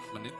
4 menit.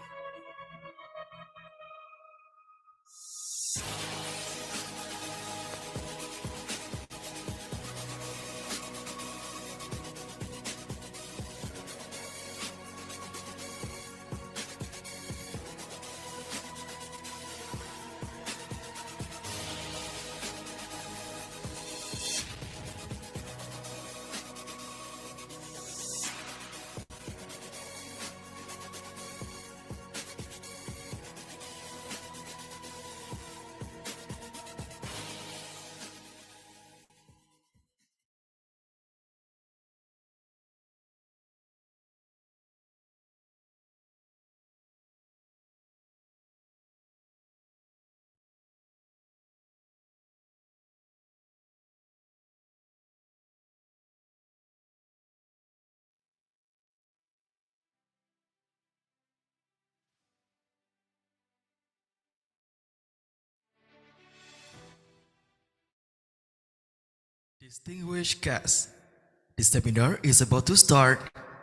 Distinguished guests, the seminar is about to start.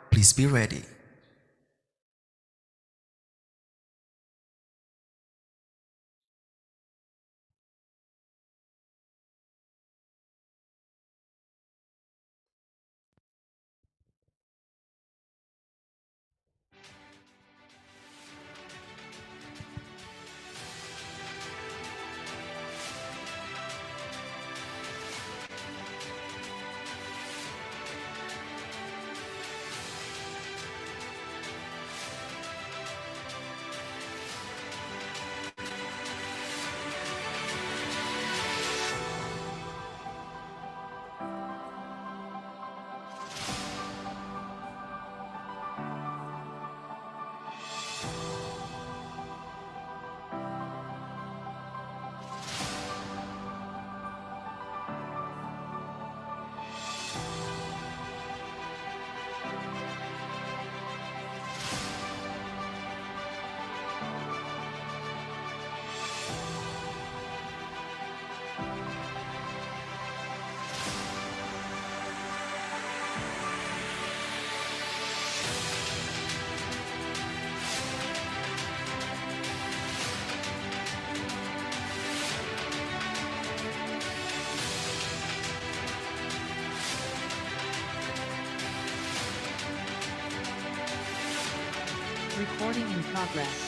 Please be ready. Recording in progress.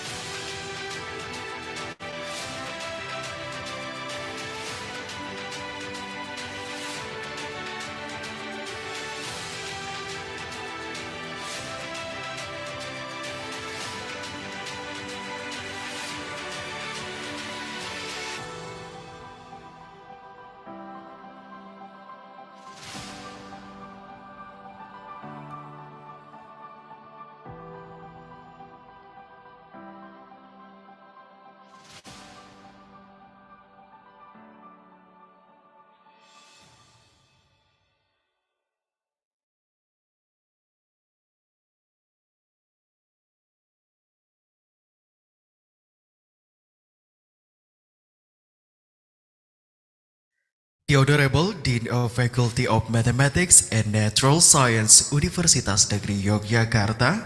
The Honorable Dean of Faculty of Mathematics and Natural Science Universitas Negeri Yogyakarta,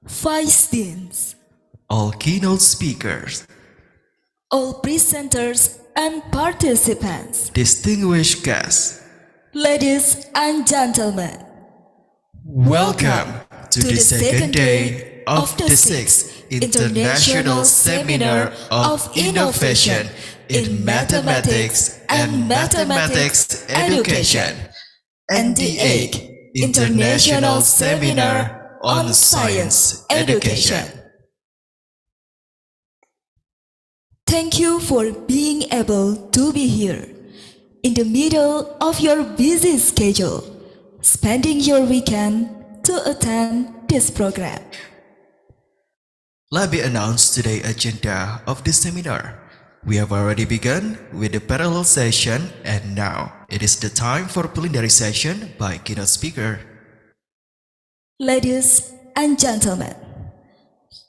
Vice Deans, all keynote speakers, all presenters and participants, distinguished guests, ladies and gentlemen, welcome to the second day of the 6th International Seminar of Innovation in Mathematics and Mathematics Education, and the 8th International Seminar on Science Education. Thank you for being able to be here in the middle of your busy schedule, spending your weekend to attend this program. Let me announce today's agenda of this seminar. We have already begun with the parallel session, and now it is the time for preliminary session by keynote speaker. Ladies and gentlemen,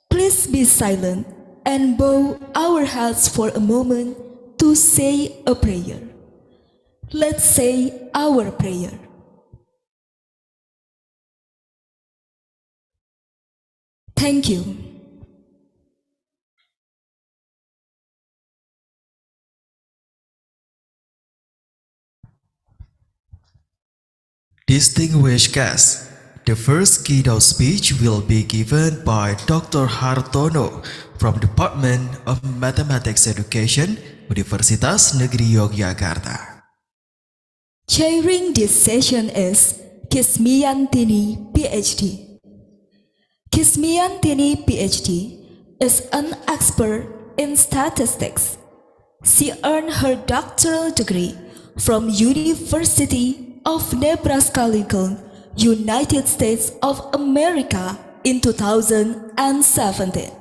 please be silent and bow our heads for a moment to say a prayer. Let's say our prayer. Thank you. Distinguished guests, the first keynote speech will be given by Dr. Hartono from Department of Mathematics Education, Universitas Negeri Yogyakarta. Chairing this session is Kismiantini, PhD. Kismiantini, PhD, is an expert in statistics. She earned her doctoral degree from University of Nebraska-Lincoln, United States of America in 2017.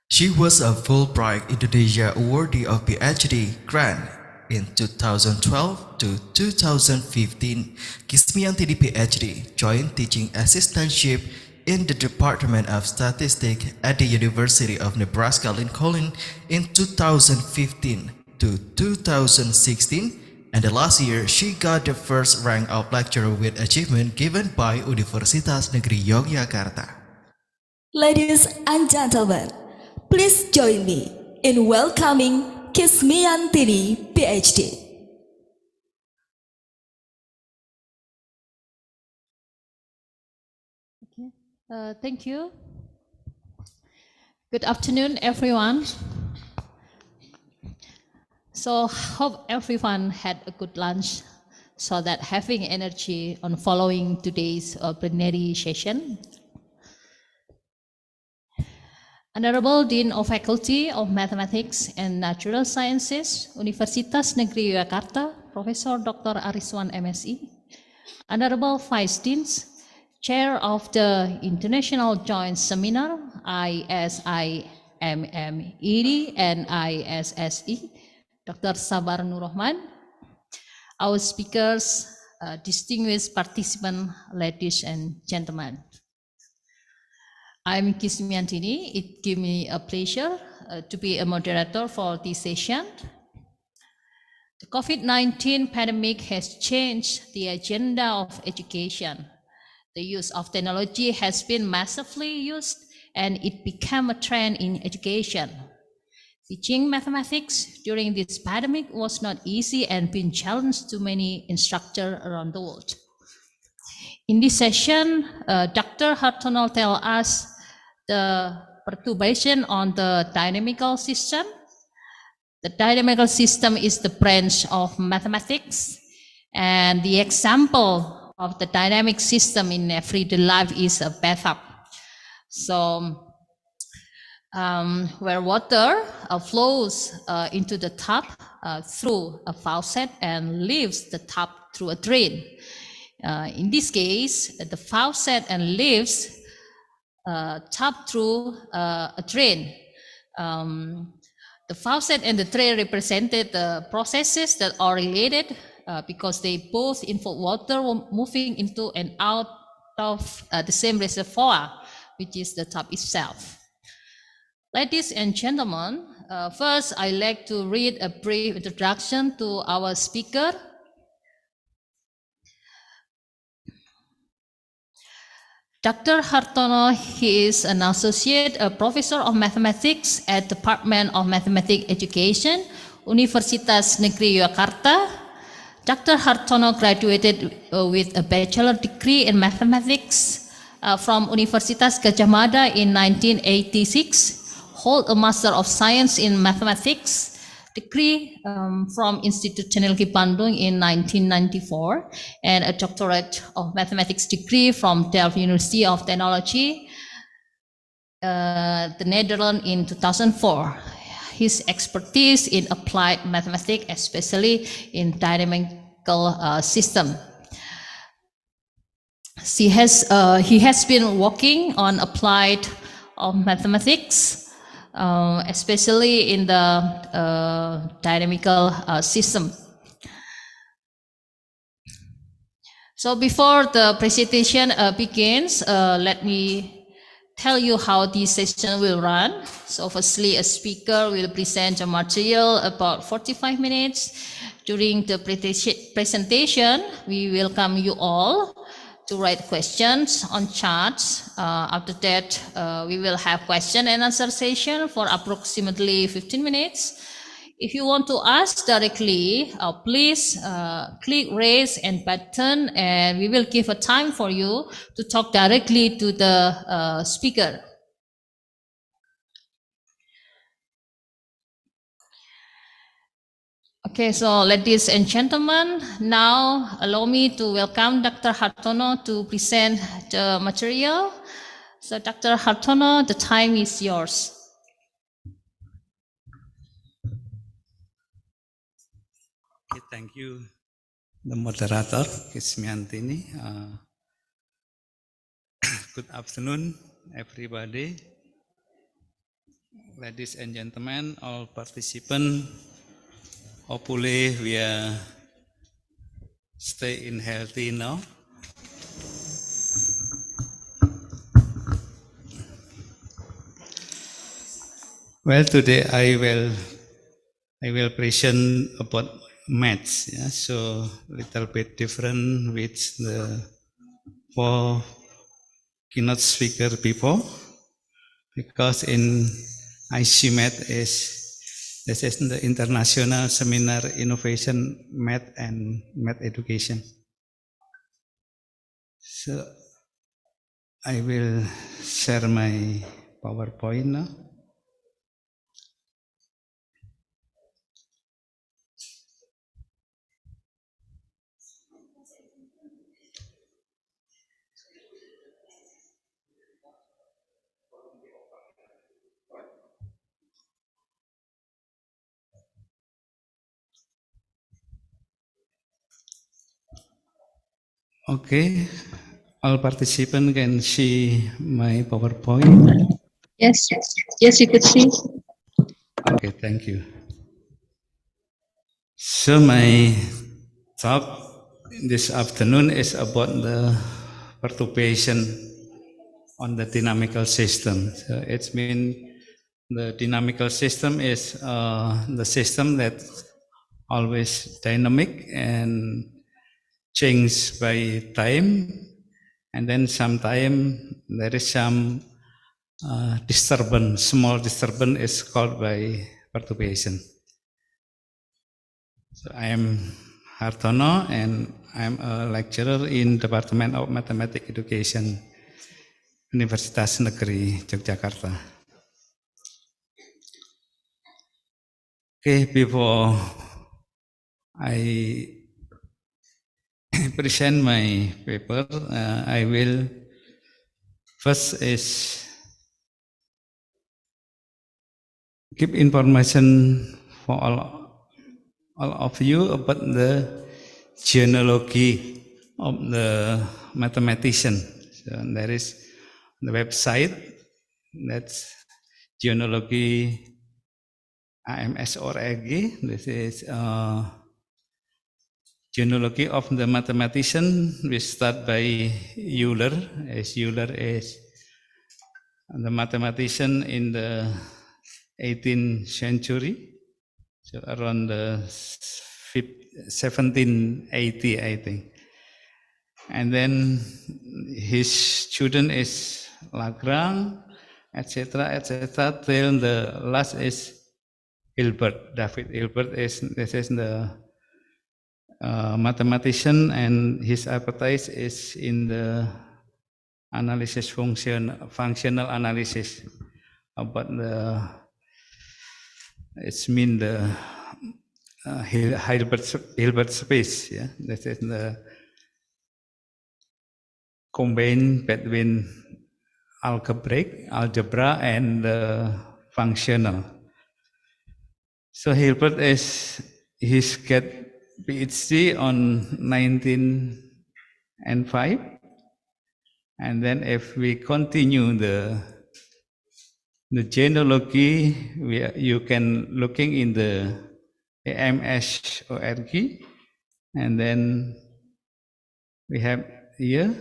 She was a Fulbright Indonesia awardee of PhD grant in 2012 to 2015. Kismiantini PhD joined teaching assistantship in the Department of Statistics at the University of Nebraska-Lincoln in 2015 to 2016, and the last year she got the first rank of lecturer with achievement given by Universitas Negeri Yogyakarta. Ladies and gentlemen, please join me in welcoming Kismiantini, PhD. Thank you. Good afternoon, everyone. So, hope everyone had a good lunch so that having energy on following today's plenary session. Honorable Dean of Faculty of Mathematics and Natural Sciences, Universitas Negeri Yogyakarta, Professor Dr. Ariswan MSI, Honorable Vice Deans, Chair of the International Joint Seminar, ISIMMED and ISSE, Dr. Sabar Nur Rahman, our speakers, distinguished participants, ladies and gentlemen. I'm Kismiantini. It gives me a pleasure to be a moderator for this session. The COVID-19 pandemic has changed the agenda of education. The use of technology has been massively used and it became a trend in education. Teaching mathematics during this pandemic was not easy and been challenged to many instructors around the world. In this session, Dr. Hartono tells us the perturbation on the dynamical system. The dynamical system is the branch of mathematics, and the example of the dynamic system in everyday life is a bathtub. So, where water flows into the tub through a faucet and leaves the tub through a drain. In this case, the faucet and leaves tub through a drain. The faucet and the drain represented the processes that are related because they both involve water moving into and out of the same reservoir, which is the tub itself. Ladies and gentlemen, first I'd like to read a brief introduction to our speaker. Dr. Hartono, he is an associate professor of mathematics at the Department of Mathematics Education, Universitas Negeri Yogyakarta. Dr. Hartono graduated with a bachelor degree in mathematics from Universitas Gadjah Mada in 1986, hold a Master of Science in Mathematics degree from Institut Teknologi Bandung in 1994, and a doctorate of mathematics degree from Delft University of Technology, the Netherlands in 2004. His expertise in applied mathematics, especially in dynamical system. He has been working on applied mathematics, especially in the dynamical system. So before the presentation begins, let me tell you how this session will run. So firstly, a speaker will present a material about 45 minutes. During the presentation, we welcome you all to write questions on chat. After that, we will have question and answer session for approximately 15 minutes. If you want to ask directly, please click raise hand button and we will give a time for you to talk directly to the speaker. Okay, so ladies and gentlemen, now allow me to welcome Dr. Hartono to present the material. So Dr. Hartono, the time is yours. Okay, thank you, the moderator, Kismiantini. Good afternoon, everybody. Ladies and gentlemen, all participants, hopefully we are stay in healthy now. Well, today I will present about maths. Yeah, so little bit different with the four keynote speaker people, because in ISIMMED-ISSE, this is the International Seminar Innovation Math and Math Education. So I will share my PowerPoint now. Okay, all participants can see my PowerPoint. Yes, yes, you could see. Okay, thank you. So my talk this afternoon is about the perturbation on the dynamical system. So it means the dynamical system is the system that always dynamic and change by time, and then sometime there is some disturbance, small disturbance is called by perturbation. So I am Hartono and I am a lecturer in Department of Mathematics Education, Universitas Negeri Yogyakarta. Okay, before I present my paper, I will first is give information for all of you about the genealogy of the mathematician. So there is the website, that's genealogy IMS.org. This is genealogy of the mathematician. We start by Euler, as Euler is the mathematician in the 18th century, so around the 1780, I think. And then his student is Lagrange, etc., till the last is Hilbert. David Hilbert is the mathematician, and his expertise is in the analysis functional analysis about the Hilbert space. Yeah, this is the combine between algebra and functional. So Hilbert he's get PhD on 1905, and then if we continue the genealogy, you can looking in the AMS.org, and then we have here.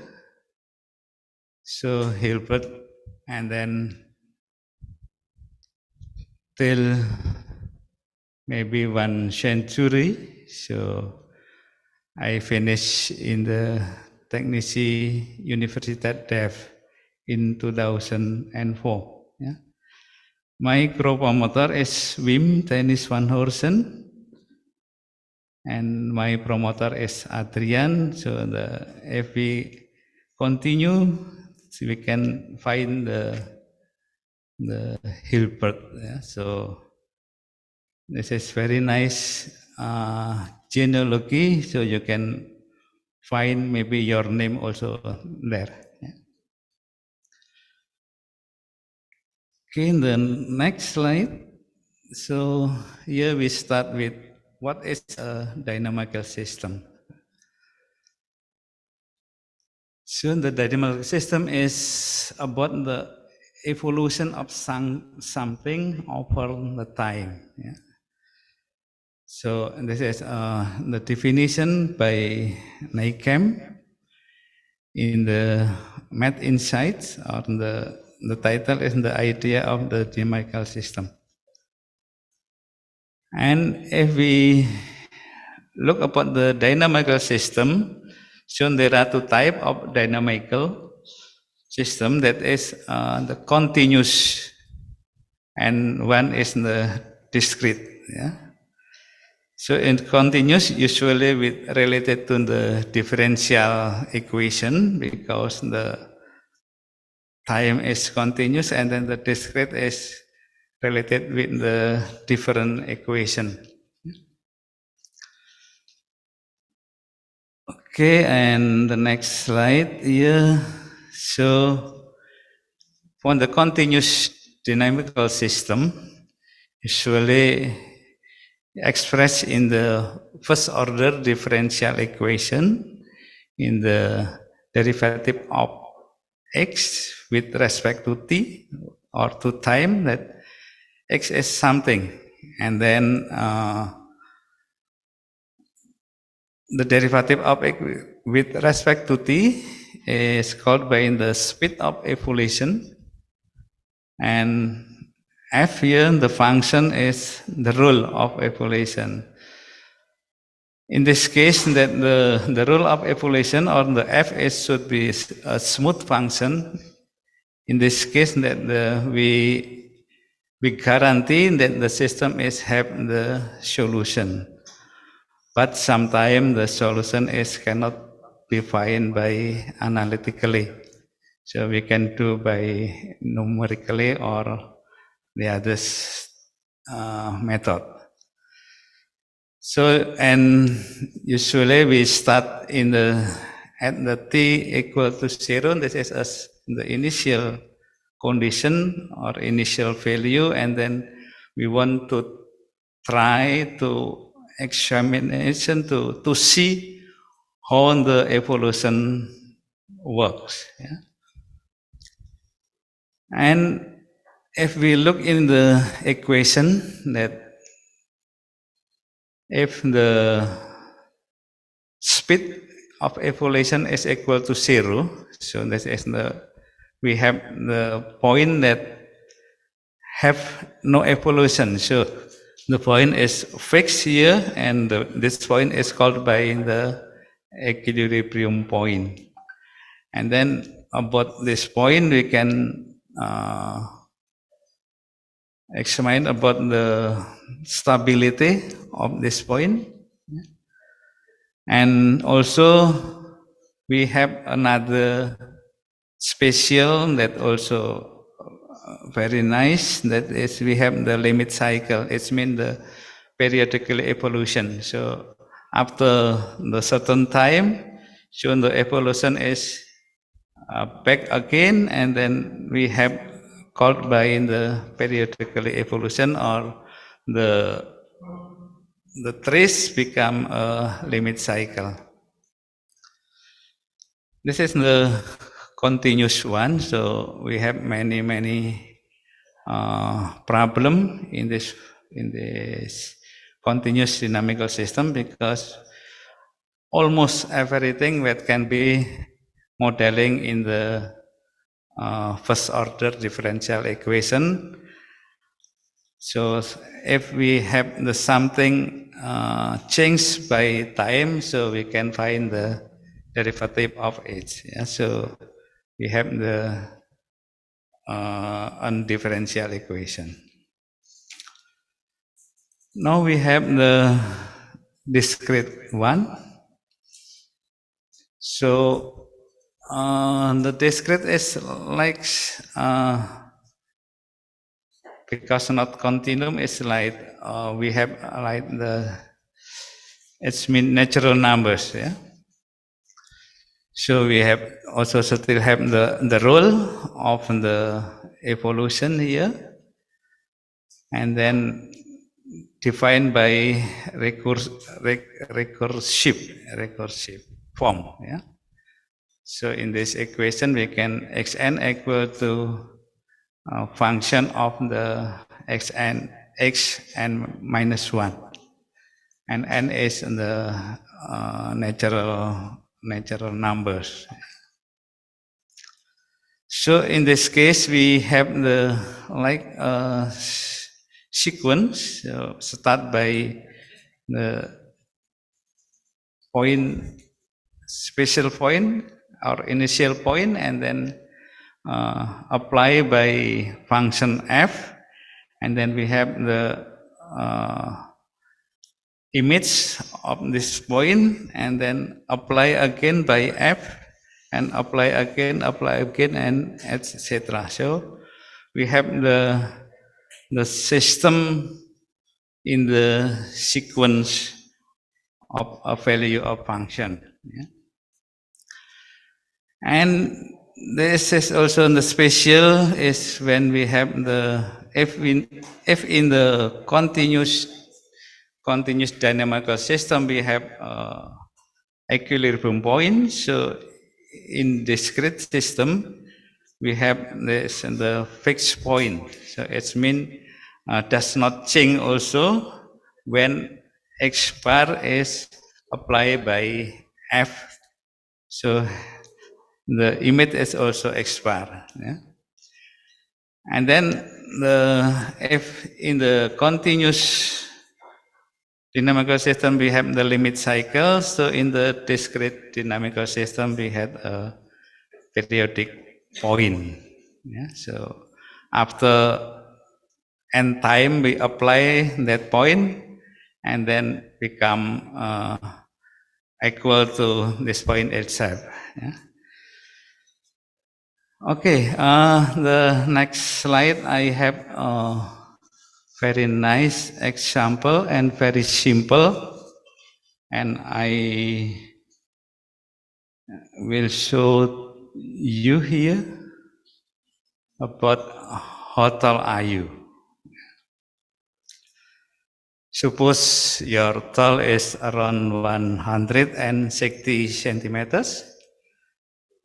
So Hilbert, and then till maybe 1 century. So I finished in the Teknisi Universitas Dev in 2004. Yeah. My co-promoter is Wim Tennis van Horsen, and my promoter is Adrian. So if we continue, so we can find the Hilbert. Yeah. So this is very nice genealogy. So you can find maybe your name also there. Yeah. Okay, in the next slide. So here we start with what is a dynamical system. So the dynamical system is about the evolution of something over the time. Yeah. So this is the definition by Nijkamp in the Math Insights, or the title is the idea of the dynamical system. And if we look upon the dynamical system, so there are two types of dynamical system, that is the continuous, and one is the discrete. Yeah? So in continuous, usually related to the differential equation, because the time is continuous, and then the discrete is related with the different equation. Okay, and the next slide here. So for the continuous dynamical system, usually expressed in the first order differential equation in the derivative of x with respect to t or to time, that x is something, and then the derivative of x with respect to t is called by the speed of evolution, and f here, the function, is the rule of evolution. In this case, that the rule of evolution, or the f should be a smooth function. In this case, that we guarantee that the system have the solution. But sometimes the solution cannot be found by analytically. So we can do by numerically or the other method. So, and usually we start at the t equal to 0. This is the initial condition or initial value, and then we want to try to examination to see how the evolution works. Yeah? And if we look in the equation, that if the speed of evolution is equal to 0, so this is we have the point that have no evolution. So the point is fixed here, and this point is called by the equilibrium point. And then about this point, we can examine about the stability of this point. And also we have another special that also very nice, that is we have the limit cycle. It means the periodical evolution. So after the certain time, so the evolution is back again, and then we have called by the periodical evolution, or the trace become a limit cycle. This is the continuous one. So we have many problem in this continuous dynamical system, because almost everything that can be modeling in the first order differential equation. So if we have the something changed by time, so we can find the derivative of h. Yeah? So we have the undifferential equation. Now we have the discrete one. So the discrete is like because not continuum is like we have like it's mean natural numbers. Yeah. So we have also still have the role of the evolution here, and then defined by recursive form. Yeah. So in this equation, we can xn equal to function of the xn minus 1, and n is the natural numbers. So in this case, we have the sequence. So start by the point, special point or initial point, and then apply by function f, and then we have the image of this point, and then apply again by f, and apply again, and etc. So we have the system in the sequence of a value of function. Yeah. And this is also the special is when we have the f in the continuous dynamical system, we have equilibrium point. So in discrete system, we have this the fixed point. So it means does not change also when x bar is applied by f. So the image is also x bar. Yeah? And then if in the continuous dynamical system we have the limit cycle, so in the discrete dynamical system we had a periodic point. Yeah? So after n time we apply that point and then become equal to this point itself. Yeah? Okay, the next slide I have a very nice example and very simple, and I will show you here about how tall are you. Suppose your tall is around 160 centimeters.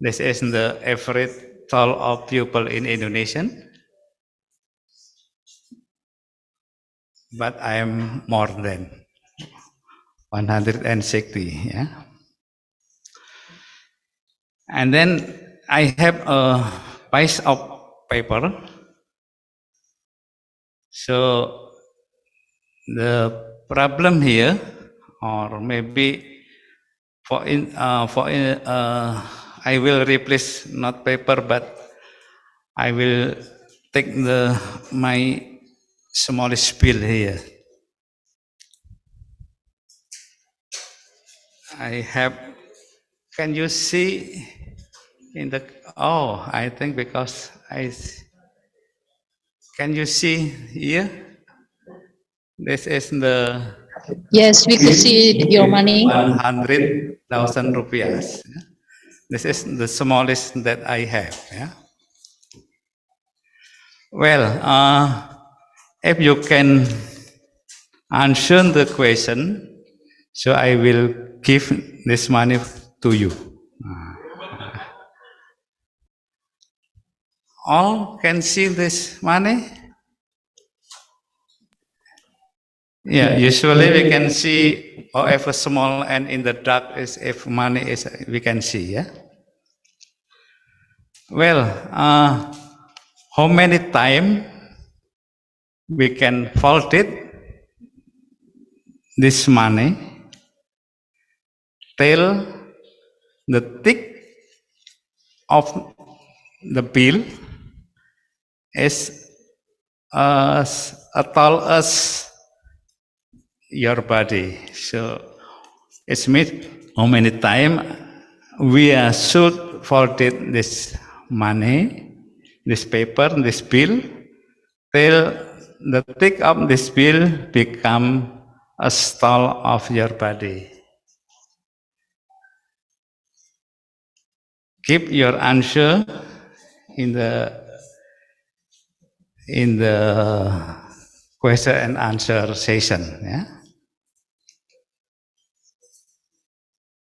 This is the average tall of people in Indonesia, but I am more than 160. Yeah? And then I have a piece of paper. So the problem here, or maybe I will replace not paper, but I will take my smallest pill here. I have. Can you see in the? Oh, I think because Can you see here? This is the. Yes, we could see your money. 100,000 rupiahs. This is the smallest that I have. Yeah. Well, if you can answer the question, so I will give this money to you. All can see this money? Yeah, usually we can see however small and in the dark is if money is we can see, yeah. Well, how many times we can fold it this money till the thick of the bill is as tall as your body. So it means how many times we should fold this money, this paper, this bill, till the thick of this bill become as tall of your body. Keep your answer in the question and answer session. Yeah?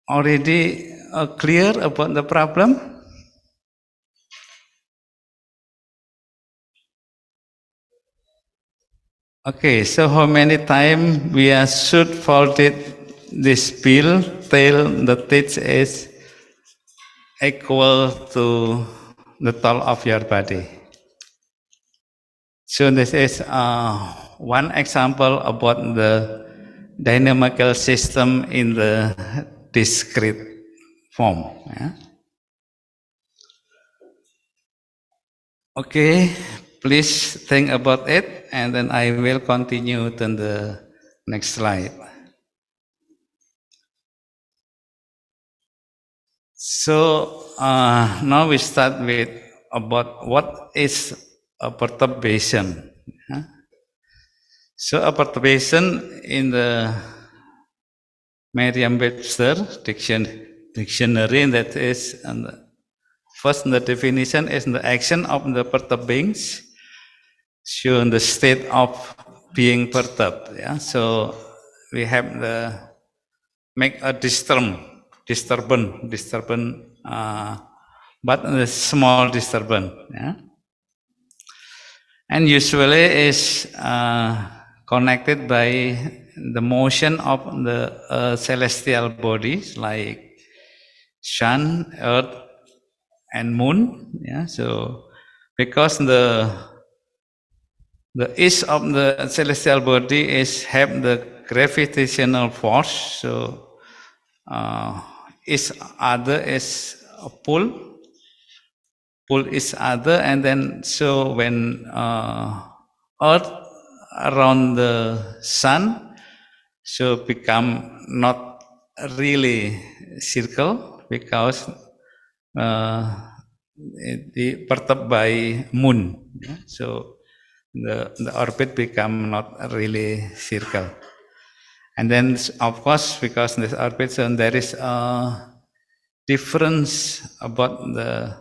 Already clear about the problem? Okay, so how many times we should fold this bill till the teeth is equal to the tall of your body? So this is one example about the dynamical system in the discrete form. Yeah? Okay, please think about it, and then I will continue to the next slide. So now we start with about what is a perturbation. Yeah? So a perturbation in the Merriam-Webster dictionary, that is, first the definition is the action of the perturbings show the state of being perturbed. Yeah? So we have the make a disturbance, but a small disturbance. Yeah? And usually is connected by the motion of the celestial bodies like sun, earth, and moon. Yeah? So because the each of the celestial body is have the gravitational force, so each other is a pull each other, and then so when earth around the sun so become not really circle because it perturbed by moon. Yeah? So the orbit become not really circle. And then of course because this orbit, so there is a difference about the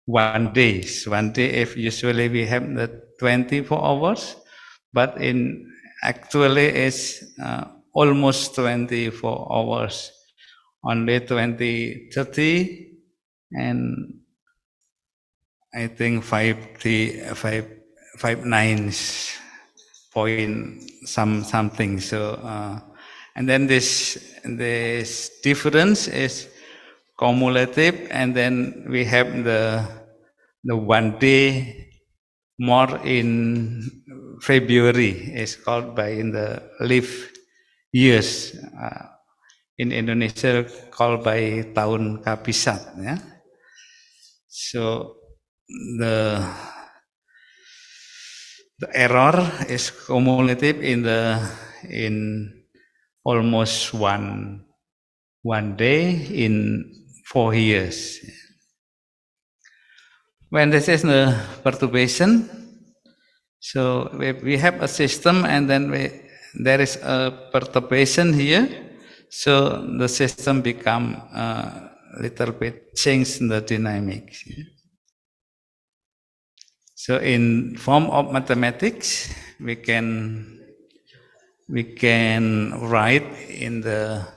1 day. One day, if usually we have the 24 hours, but in actually is almost 24 hours, only 30, and I think 59 point something. So and then this difference is cumulative, and then we have the 1 day more in February is called by in the leap years. In Indonesia called by tahun kabisat. Yeah? So the error is cumulative in almost one day in 4 years. When this is the perturbation, so we have a system, and then there is a perturbation here, so the system become a little bit change the dynamics. So in form of mathematics, we can write in the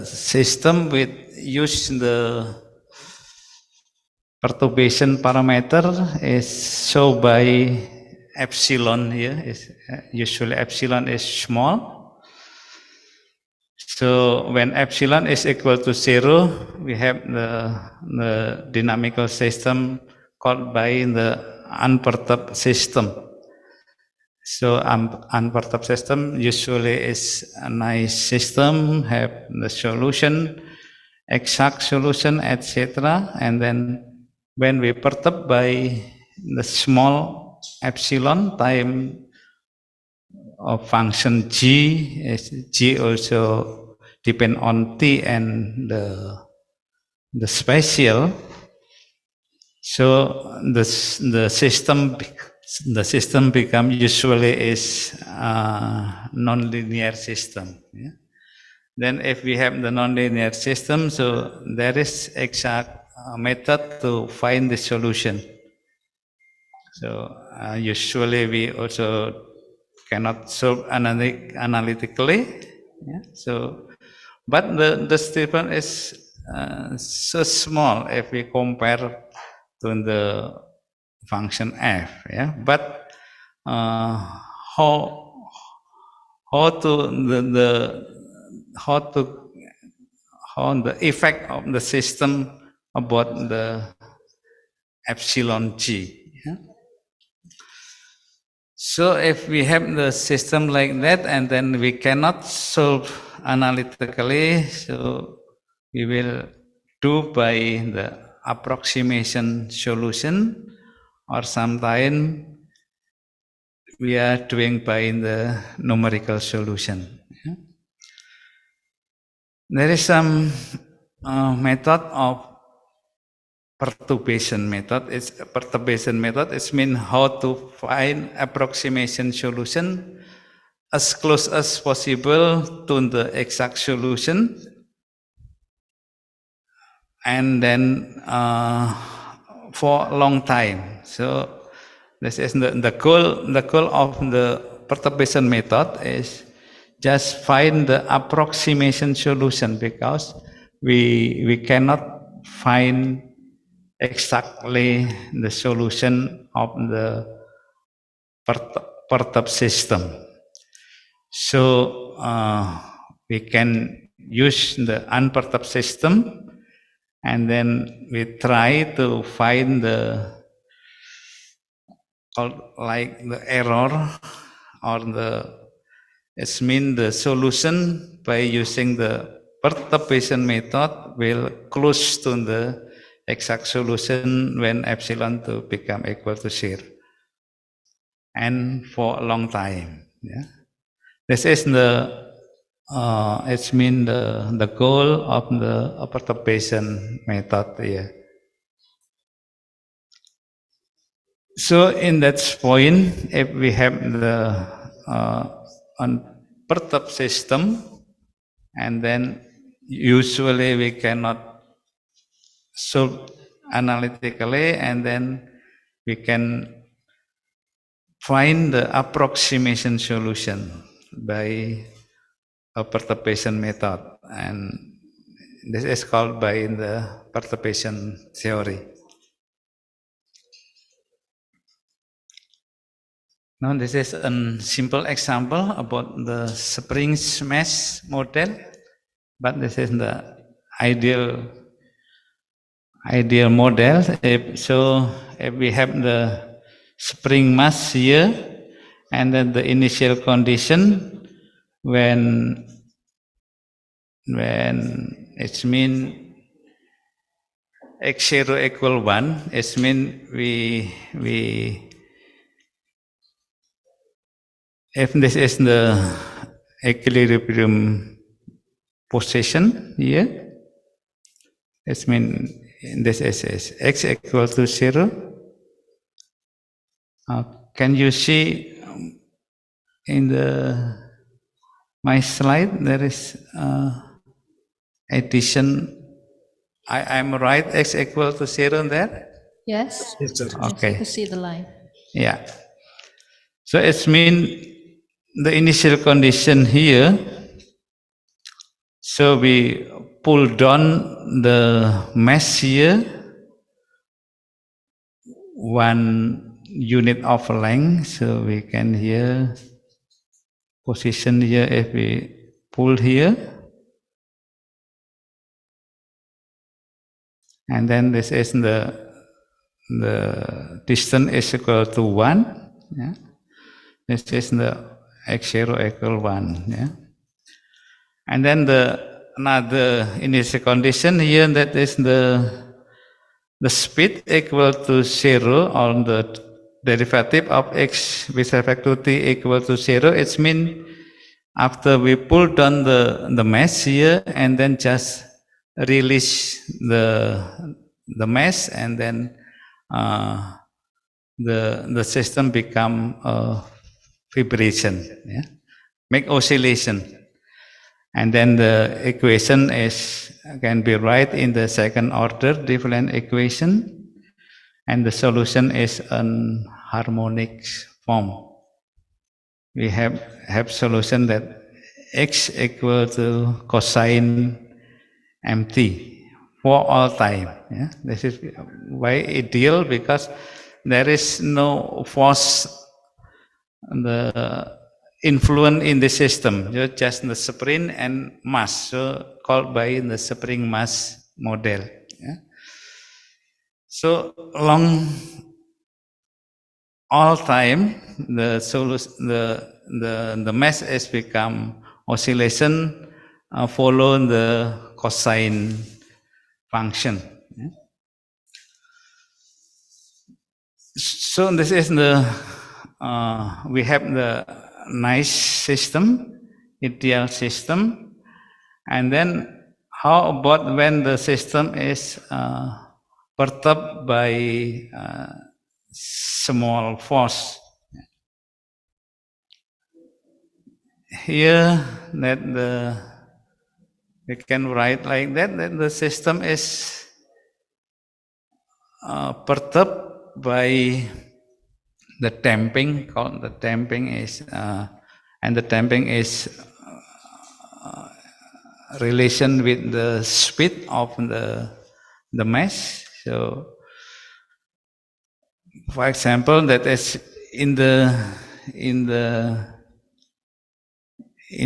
system with use the perturbation parameter is shown by epsilon here. Is usually epsilon is small. So when epsilon is equal to 0, we have the dynamical system called by the unperturbed system. So unperturbed system usually is a nice system, have the solution exact solution, etc. And then when we perturb by the small epsilon time of function g, is g also depend on t and the spatial. So the system become usually is non-linear system. Yeah? Then if we have the non-linear system, so there is exact method to find the solution. So usually we also cannot solve analytically. Yeah? So, but the statement is so small if we compare to the function f. Yeah, but how to how the effect of the system about the epsilon g. Yeah? So if we have the system like that and then we cannot solve analytically, so we will do by the approximation solution, or sometimes we are doing by the numerical solution. Yeah? There is some method of perturbation method. Perturbation method is mean how to find approximation solution as close as possible to the exact solution, and then for a long time. So this is the goal. The goal of the perturbation method is just find the approximation solution, because we cannot find exactly the solution of the perturb system. So we can use the unperturbed system, and then we try to find the error, or the solution by using the perturbation method will close to the exact solution when epsilon to become equal to 0, and for a long time. Yeah? This is the the goal of the perturbation method. Yeah. So in that point, if we have the unperturbed system, and then usually we cannot solve analytically, and then we can find the approximation solution by a perturbation method, and this is called by the perturbation theory. Now this is a simple example about the spring mesh model, but this is the ideal model. If we have the spring mass here, and then the initial condition when it's mean x0 equal 1, it's mean if this is the equilibrium position here, it's mean this is x equal to 0. Can you see in my slide there is addition? I'm right, x equal to 0 there? Yes. Okay. You can see the line. Yeah. So it's mean the initial condition here. So we pull down the mesh here, 1 unit of length. So we can here position here. If we pull here, and then this is the distance is equal to 1. Yeah. This is the x0 equal 1. Yeah. And then the another initial condition here, that is the speed equal to 0 or the derivative of x with respect to t equal to 0. It means after we pull down the mesh here and then just release the mesh, and then the system become vibration, yeah? Make oscillation. And then the equation can be write in the second order different equation, and the solution is an harmonic form. We have solution that x equal to cosine mt for all time. Yeah? This is why ideal, because there is no force the influence in the system, just the spring and mass, so called by the spring mass model. Yeah? So along all time, the mass has become oscillation follow the cosine function. Yeah? So this is we have the nice system, ideal system, and then how about when the system is perturbed by small force? Here that we can write like that the system is perturbed by the damping, called the damping is and the damping is relation with the speed of the mesh. So for example, that is in the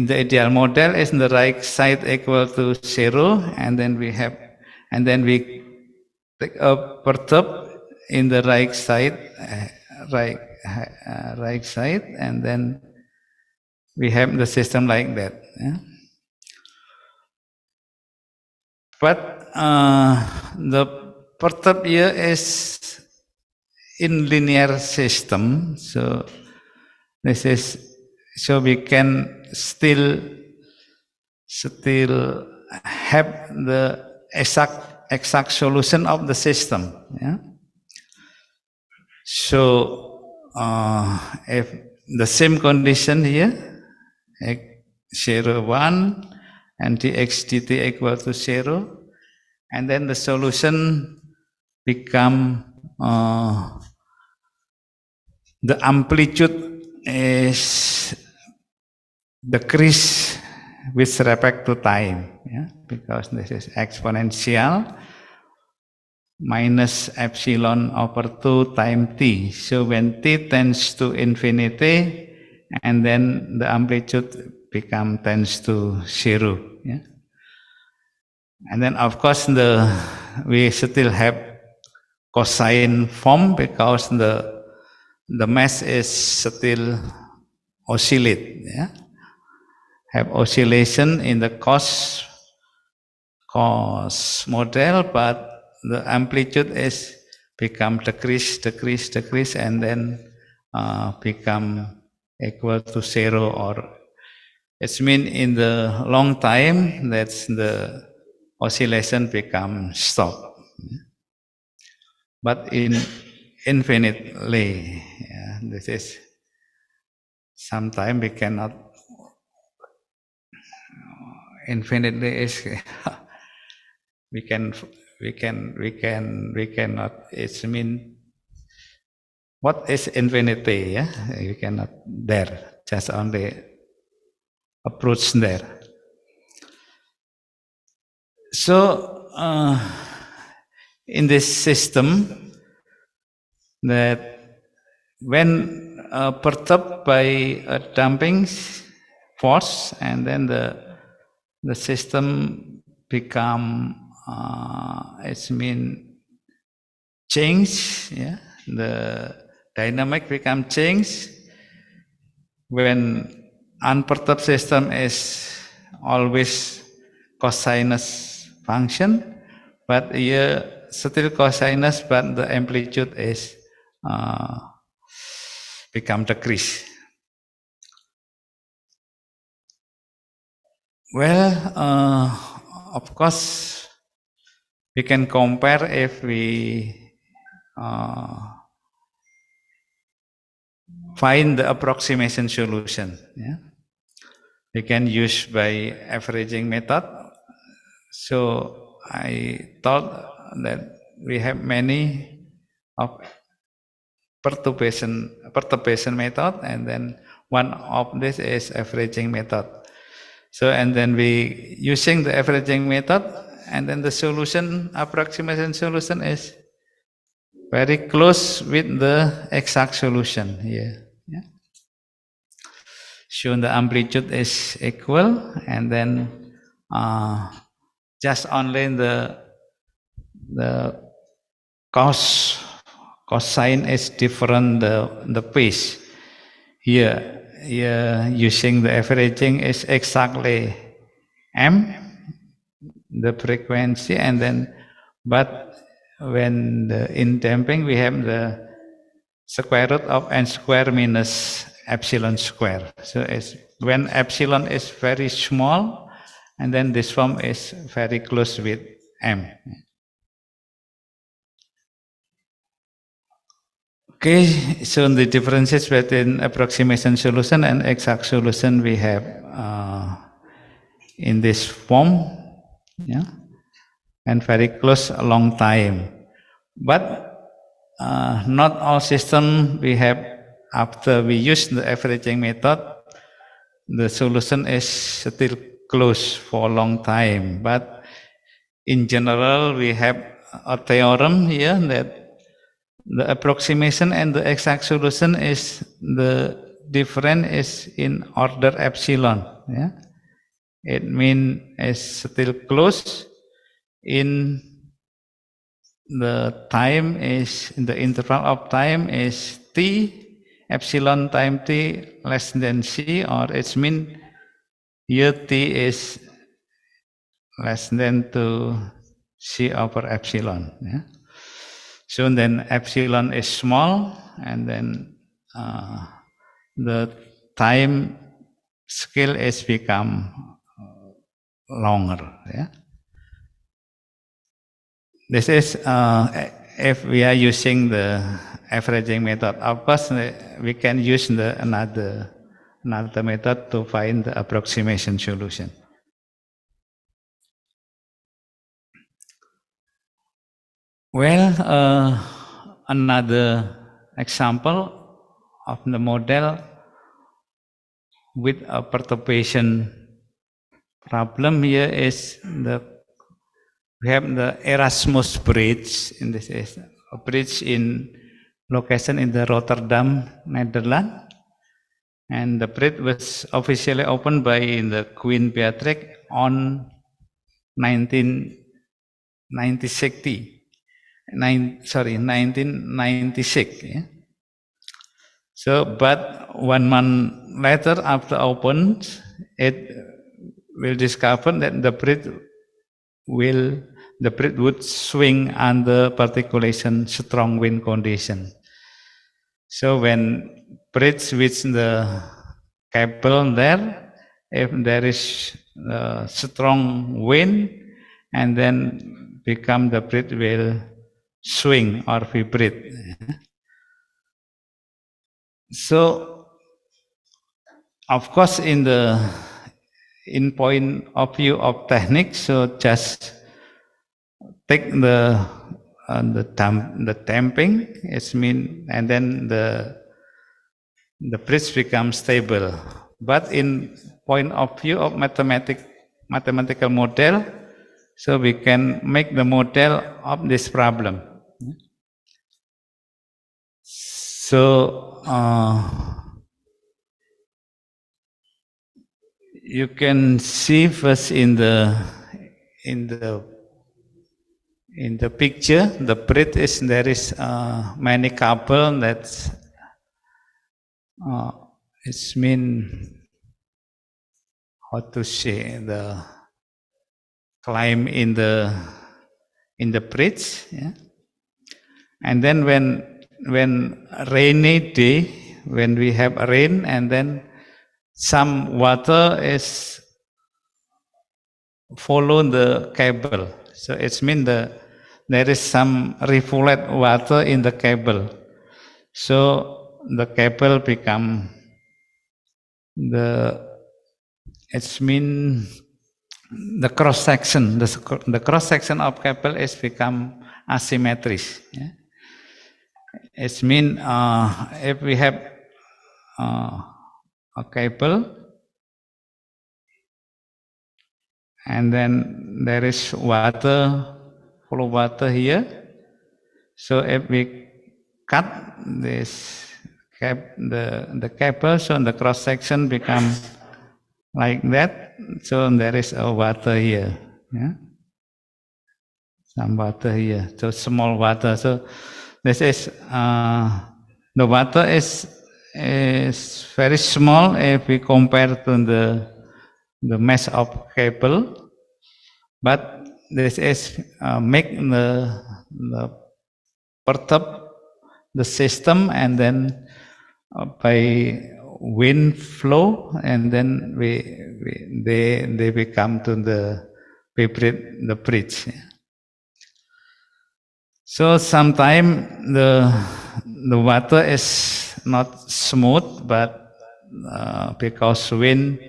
ideal model is the right side equal to 0, and then we take a perturb in the right side, right side, and then we have the system like that. Yeah? But the perturb here is in linear system, so this is so we can still have the exact solution of the system. Yeah? So if the same condition here, x 0, 1, and dx dt equal to 0, and then the solution become the amplitude is decrease with respect to time, yeah? Because this is exponential minus epsilon over 2 times t. So when t tends to infinity, and then the amplitude tends to 0. Yeah? And then of course we still have cosine form, because the mass is still oscillate. Yeah? Have oscillation in the cos model, but the amplitude is become decrease, and then become equal to 0, or it means in the long time that's the oscillation become stop. But in infinitely, yeah, this is sometimes we cannot. Infinitely is we cannot. It means what is infinity? Yeah, we cannot there. Just only approach there. So in this system, that when perturbed by a damping force, and then the system become it mean change. Yeah, the dynamic become change when unperturbed system is always cosinus function, but here still cosinus, but the amplitude is become decrease. Well, of course, we can compare if we find the approximation solution. Yeah? We can use by averaging method. So I thought that we have many of perturbation method, and then one of this is averaging method. So and then we using the averaging method, and then the solution, approximation solution, is very close with the exact solution here. Yeah. So the amplitude is equal, and then just only the cosine is different, the phase. Here using the averaging is exactly m, the frequency, and then but when in damping we have the square root of n square minus epsilon square. So it's when epsilon is very small, and then this form is very close with m. Okay, so the differences between approximation solution and exact solution we have in this form, yeah, and very close a long time. But not all system we have, after we use the averaging method, the solution is still close for a long time. But in general, we have a theorem here that the approximation and the exact solution is the difference is in order epsilon. Yeah? It means it's still close in the time is, in the interval of time is t, epsilon time t less than c, or it means here t is less than to c over epsilon. Yeah? So then epsilon is small, and then the time scale is become longer. Yeah? This is if we are using the averaging method. Of course, we can use another method to find the approximation solution. Well, another example of the model with a perturbation problem here is we have the Erasmus Bridge. In this is a bridge in location in the Rotterdam, Netherlands, and the bridge was officially opened by the Queen Beatrix on 1996. Yeah? So, but 1 month later, after opened, it will discover that the bridge would swing under particularly strong wind condition. So when bridge with the cable there, if there is strong wind, and then become the bridge will swing or vibrate. So, of course, in point of view of technique, so just take the damping, it mean, and then the bridge becomes stable. But in point of view of mathematical model, so we can make the model of this problem. So you can see first in the picture, the bridge is, there is many couple that's it's mean, how to say, climb in the bridge. Yeah? And then when rainy day, when we have rain, and then some water is follow the cable. So it means there is some rivulet water in the cable. So the cable become it's mean the cross section. The cross section of cable is become asymmetric. Yeah? It mean if we have a cable, and then there is water, full of water here. So if we cut this the cable, so the cross section become like that. So there is a water here. Yeah? Some water here. So small water. So this is the water is very small if we compare to the mesh of cable, but this is make the perturb the system, and then by wind flow, and then they become to vibrate the bridge. So sometimes the water is not smooth, but because wind,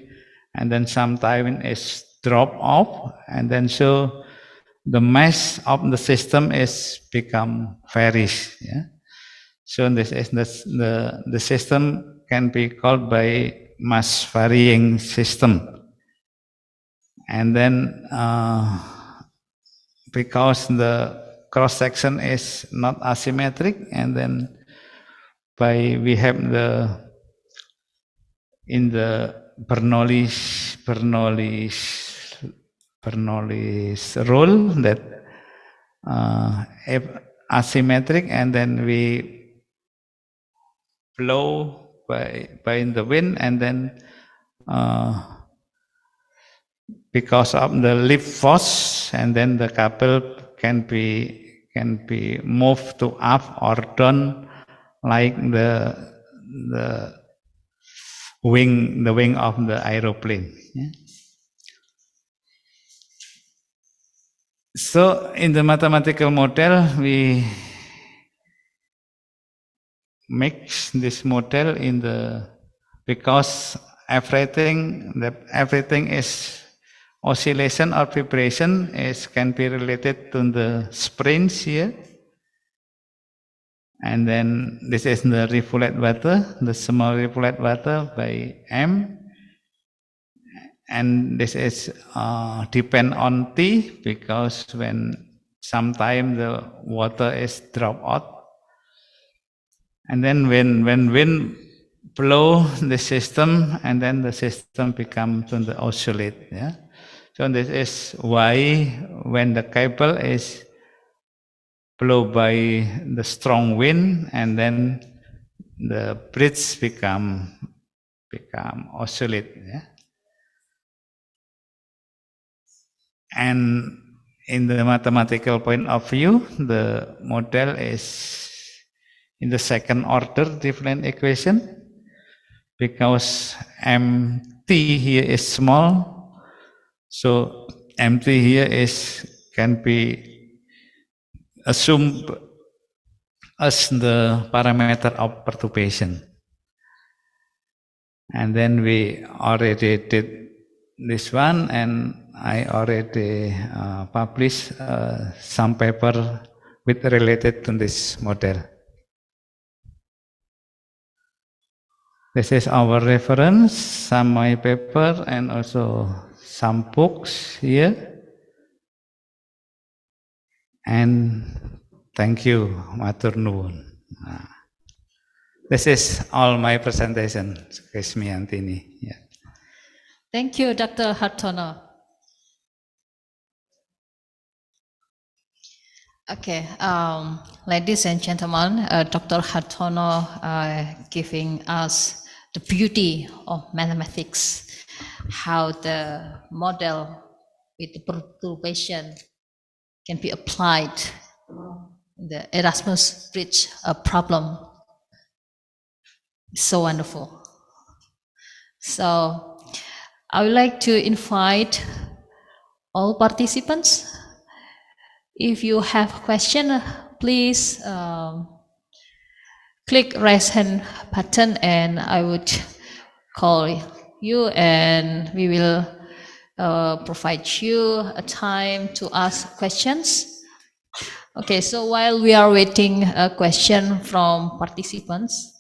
and then sometimes it's drop off, and then so the mesh of the system is become varies. Yeah? So this is the system can be called by mass varying system, and then because the cross section is not asymmetric, and then we have in the Bernoulli's rule that if asymmetric, and then we blow by the wind, and then because of the lift force, and then the cable can be moved to up or down, like the wing of the aeroplane. Yeah? So in the mathematical model, we mix this model because everything is oscillation or vibration can be related to the springs here. And then this is the rivulet water, the small rivulet water by M. And this is depend on T, because when sometime the water is drop out, and then when wind blow the system, and then the system become to the oscillate. Yeah. So this is why when the cable is blown by the strong wind, and then the bridge become oscillate. Yeah? And in the mathematical point of view, the model is in the second order different equation, because MT here is small, so MT here can be assumed as the parameter of perturbation. And then we already did this one, and I already published some paper with related to this model. This is our reference, some my paper, and also some books here. And thank you, Matur Nuwun. This is all my presentation, Kesmiantini. Yeah. Thank you, Dr. Hartono. Okay, ladies and gentlemen, Dr. Hartono giving us the beauty of mathematics, how the model with the perturbation can be applied in the Erasmus Bridge problem. So wonderful. So I would like to invite all participants. If you have question, please click raise hand button and I would call you and we will provide you a time to ask questions. Okay, so while we are waiting a question from participants,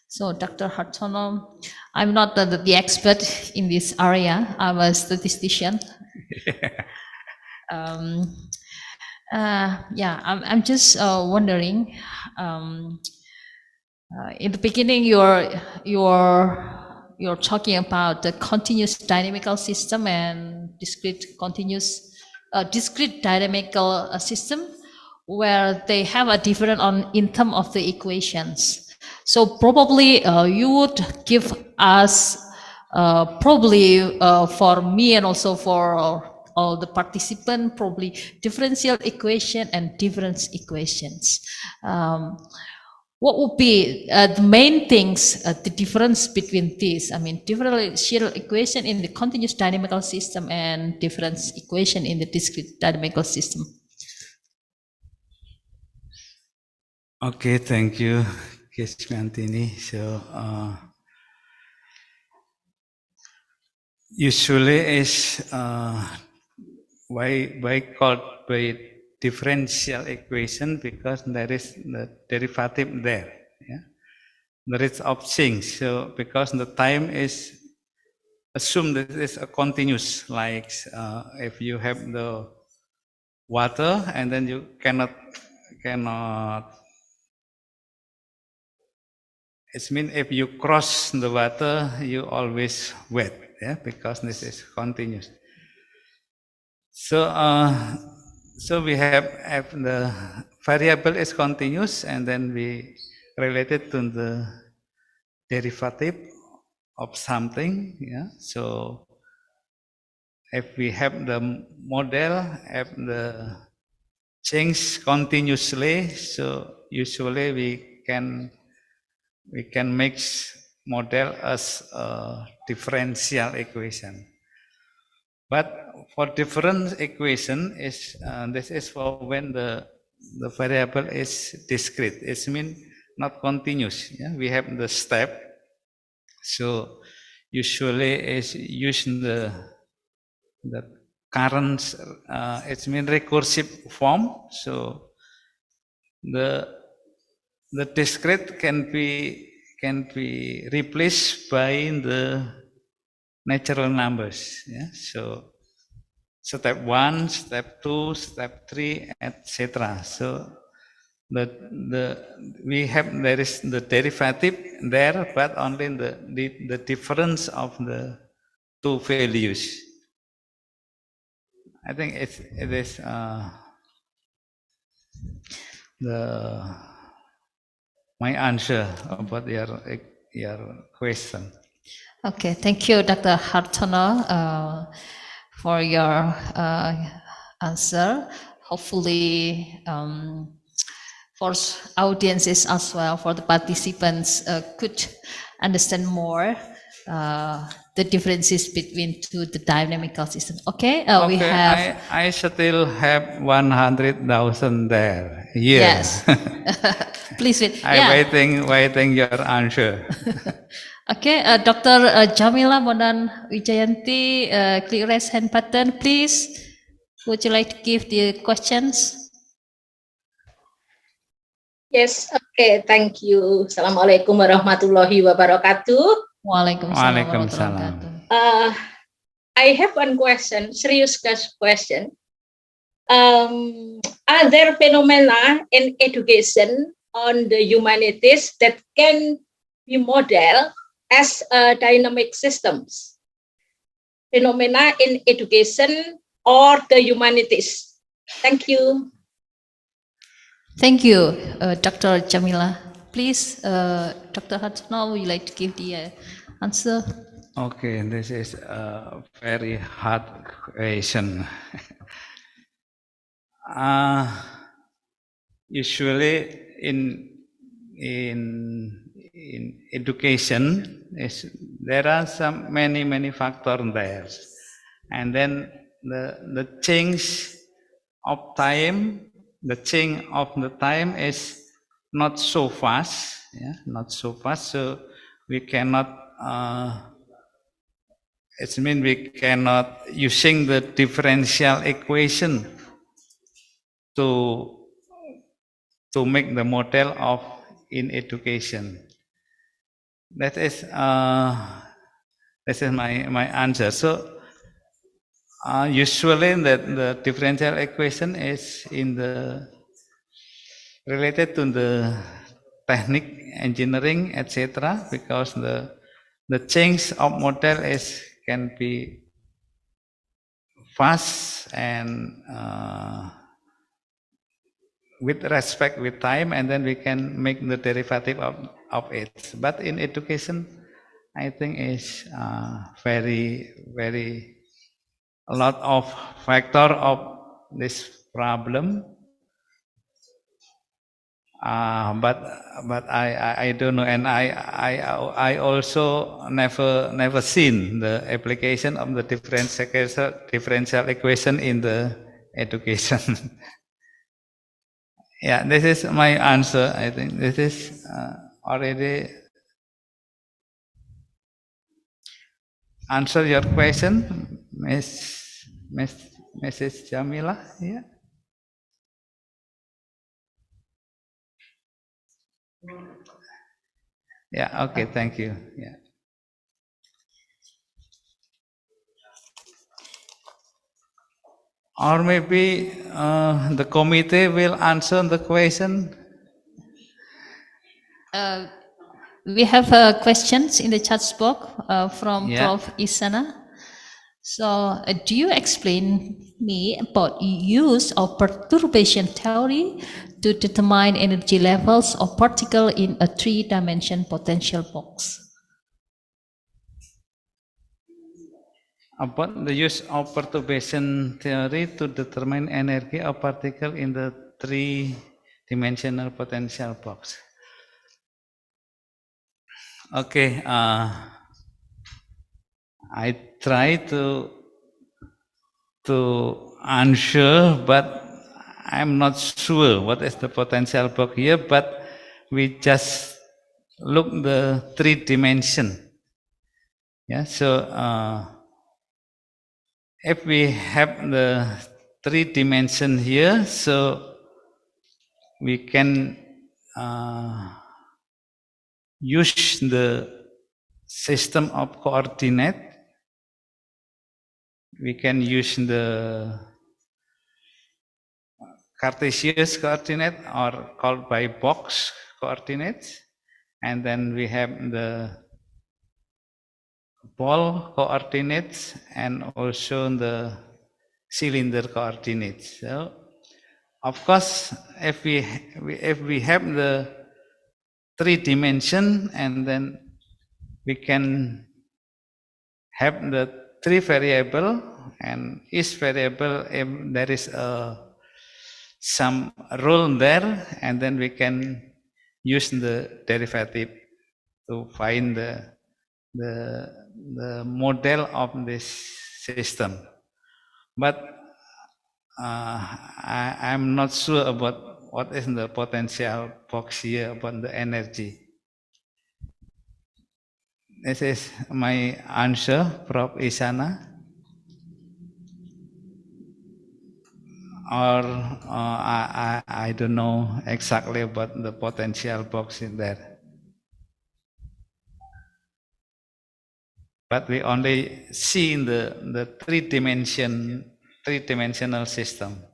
so Dr. Hartono, I'm not the expert in this area. I'm a statistician. I'm just wondering. In the beginning, you're talking about the continuous dynamical system and discrete dynamical system, where they have a different in terms of the equations. So probably you would give us for me and also for all the participants, probably differential equation and difference equations. What would be the main things, the difference between these? I mean, differential equation in the continuous dynamical system and difference equation in the discrete dynamical system. Okay, thank you, Kismantini. So, usually is why called by differential equation, because there is the derivative there. Yeah? There is of things. So because the time is assumed that it's a continuous, like if you have the water and then you cannot it means if you cross the water you always wet, yeah, because this is continuous. So so we have the variable is continuous and then we relate it to the derivative of something, yeah. So if we have the model, have the change continuously, so usually we can make model as a differential equation. But for difference equation is this is for when the variable is discrete. It means not continuous. Yeah? We have the step. So usually is using the current. It means recursive form. So the discrete can be replaced by the natural numbers. Yeah? So step 1, step 2, step 3, etc. So there is the derivative there, but only the difference of the two values. I think it is my answer about your question. Okay, thank you, Dr. Hartono, for your answer. Hopefully, for audiences as well, for the participants, could understand more the differences between the dynamical system. Okay, we have. I still have 100,000 there. Yeah. Yes. Please wait. I'm waiting your answer. Okay, Dr. Jamila Monan Wijayanti, click raise hand button, please. Would you like to give the questions? Yes, okay, thank you. Assalamualaikum warahmatullahi wabarakatuh. Waalaikumsalam warahmatullahi wabarakatuh. I have one question, serious question. Are there phenomena in education on the humanities that can be modeled as dynamic systems? Phenomena in education or the humanities? Thank you. Thank you, Dr. Jamila. Please, Dr. Hartono, would you like to give the answer? Okay, this is a very hard question. Usually in education there are some many factors there, and then the change of time, is not so fast, not so fast. So we cannot. It means we cannot using the differential equation to make the model of in education. That is my answer. So usually the differential equation is in the related to the technique, engineering, etc. Because the change of model can be fast and with respect with time, and then we can make the derivative of it. But in education, I think is very a lot of factor of this problem. But I don't know, and I also never seen the application of the differential equation in the education. Yeah, this is my answer. I think this is already answer your question, Mrs. Jamila. Yeah. Yeah. Okay. Thank you. Yeah. Or maybe the committee will answer the question. We have questions in the chat box from Yeah. Prof. Isana. So, do you explain me about use of perturbation theory to determine energy levels of particle in a three-dimension potential box? About the use of perturbation theory to determine energy of particle in the three-dimensional potential box. Okay, I try to answer, but I'm not sure what is the potential box here. But we just look the three dimension. Yeah, so if we have the three dimension here, so we can use the system of coordinate. We can use the Cartesian coordinate, or called by box coordinates, and then we have the ball coordinates and also the cylinder coordinates. So, of course, if we have the three dimension, and then we can have the three variable, and each variable, if there is some rule there, and then we can use the derivative to find the model of this system. But I'm not sure about what is the potential box here about the energy. This is my answer, Prof. Isana. Or I don't know exactly about the potential box in there. But we only see in the three-dimensional system.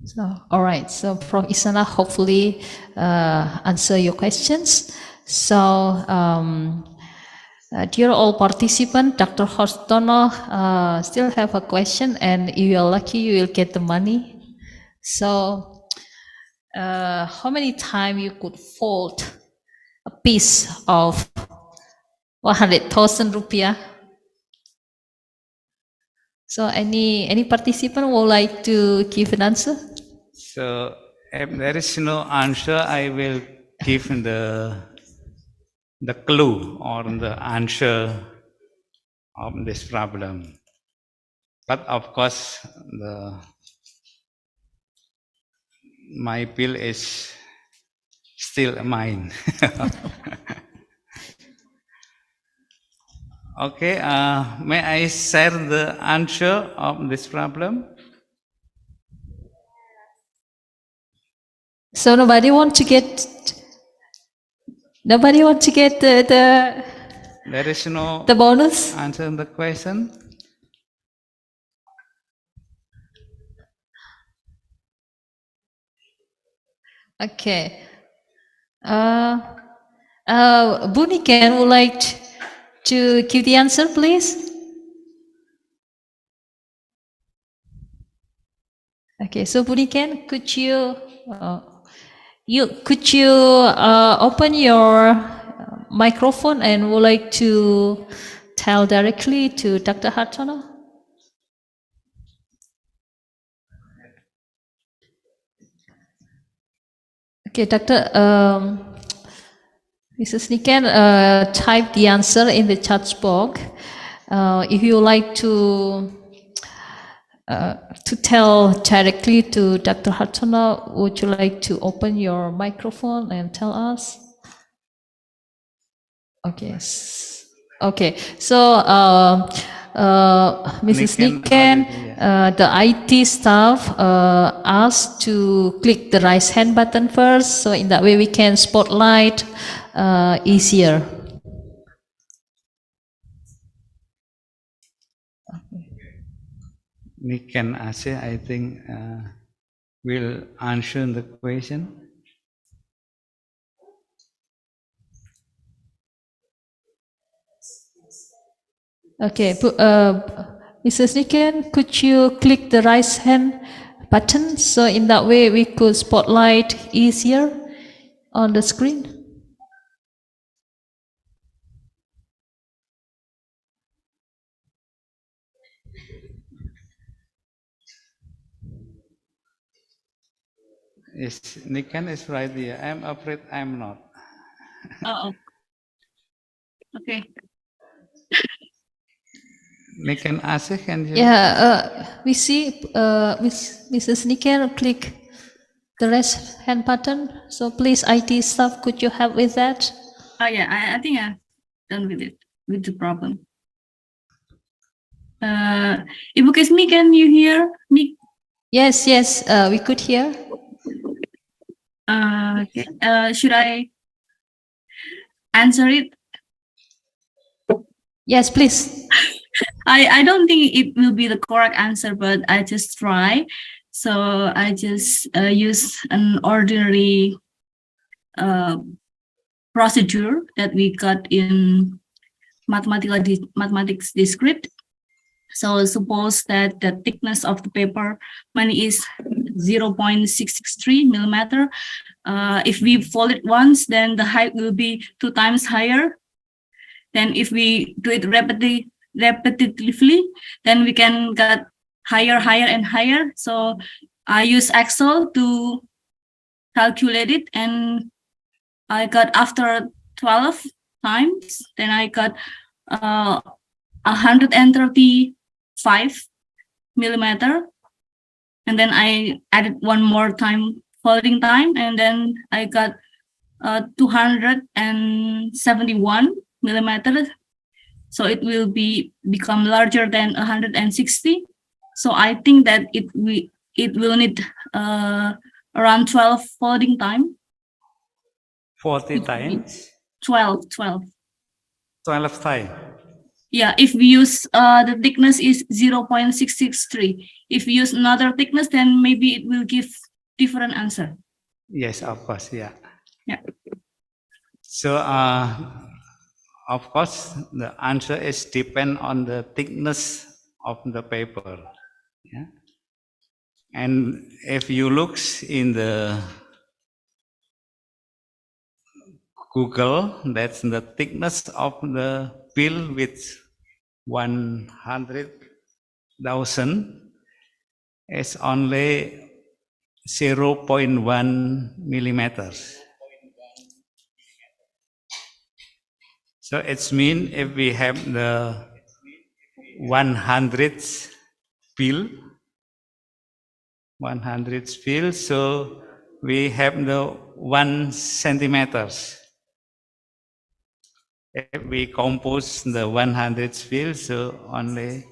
So, all right. So, Prof. Isana hopefully answer your questions. So, dear all participants, Dr. Horstono still have a question, and if you are lucky, you will get the money. So, how many times you could fold a piece of 100,000 rupiah? So any participant would like to give an answer? So if there is no answer, I will give the clue or the answer of this problem. But of course, my bill is still mine. Okay, may I share the answer of this problem? So nobody want to get the There is no the bonus? answer in the question. Okay. Buniken would like to give the answer, please. Okay, so Buniken, could you open your microphone and would like to tell directly to Dr. Hartono? Okay, Dr. Mrs. Niken, type the answer in the chat box. If you like to tell directly to Dr. Hartono, would you like to open your microphone and tell us? Okay. Okay. So, Mrs. Niken, the IT staff asked to click the raise hand button first, so in that way we can spotlight easier. Niken Aceh, I think, will answer the question. Okay, Mrs. Niken, could you click the raise hand button, so in that way we could spotlight easier on the screen? Yes, Niken is right here. I'm afraid I'm not. Oh, okay. Niken Aceh, can you? Yeah, we see Mrs. Niken click the raise hand button. So please, IT staff, could you help with that? Oh yeah, I think I'm done with it, with the problem. Ibu Kesmi, can you hear me? Yes, we could hear. Okay. Should I answer it? Yes, please. I don't think it will be the correct answer, but I just try. So I just use an ordinary procedure that we got in mathematics descript. So suppose that the thickness of the paper money is 0.663 millimeter. If we fold it once, then the height will be 2 times higher. Then if we do it repetitively, then we can get higher and higher. So I use Excel to calculate it, and I got after 12 times, then I got 135 millimeter, and then I added one more time folding time, and then I got 271 millimeter. So it will become larger than 160. So I think that it will need around 12 folding time. 40 times? 12 times. Yeah, if we use the thickness is 0.663. If we use another thickness, then maybe it will give different answer. Yes, of course, yeah. Yeah. So, of course, the answer is depend on the thickness of the paper. Yeah. And if you look in the Google, that's the thickness of the bill with 100,000 is only 0.1 millimeters. So it's mean if we have the 100th bill, so we have the 1 centimeters. If we compose the 100th bill, so only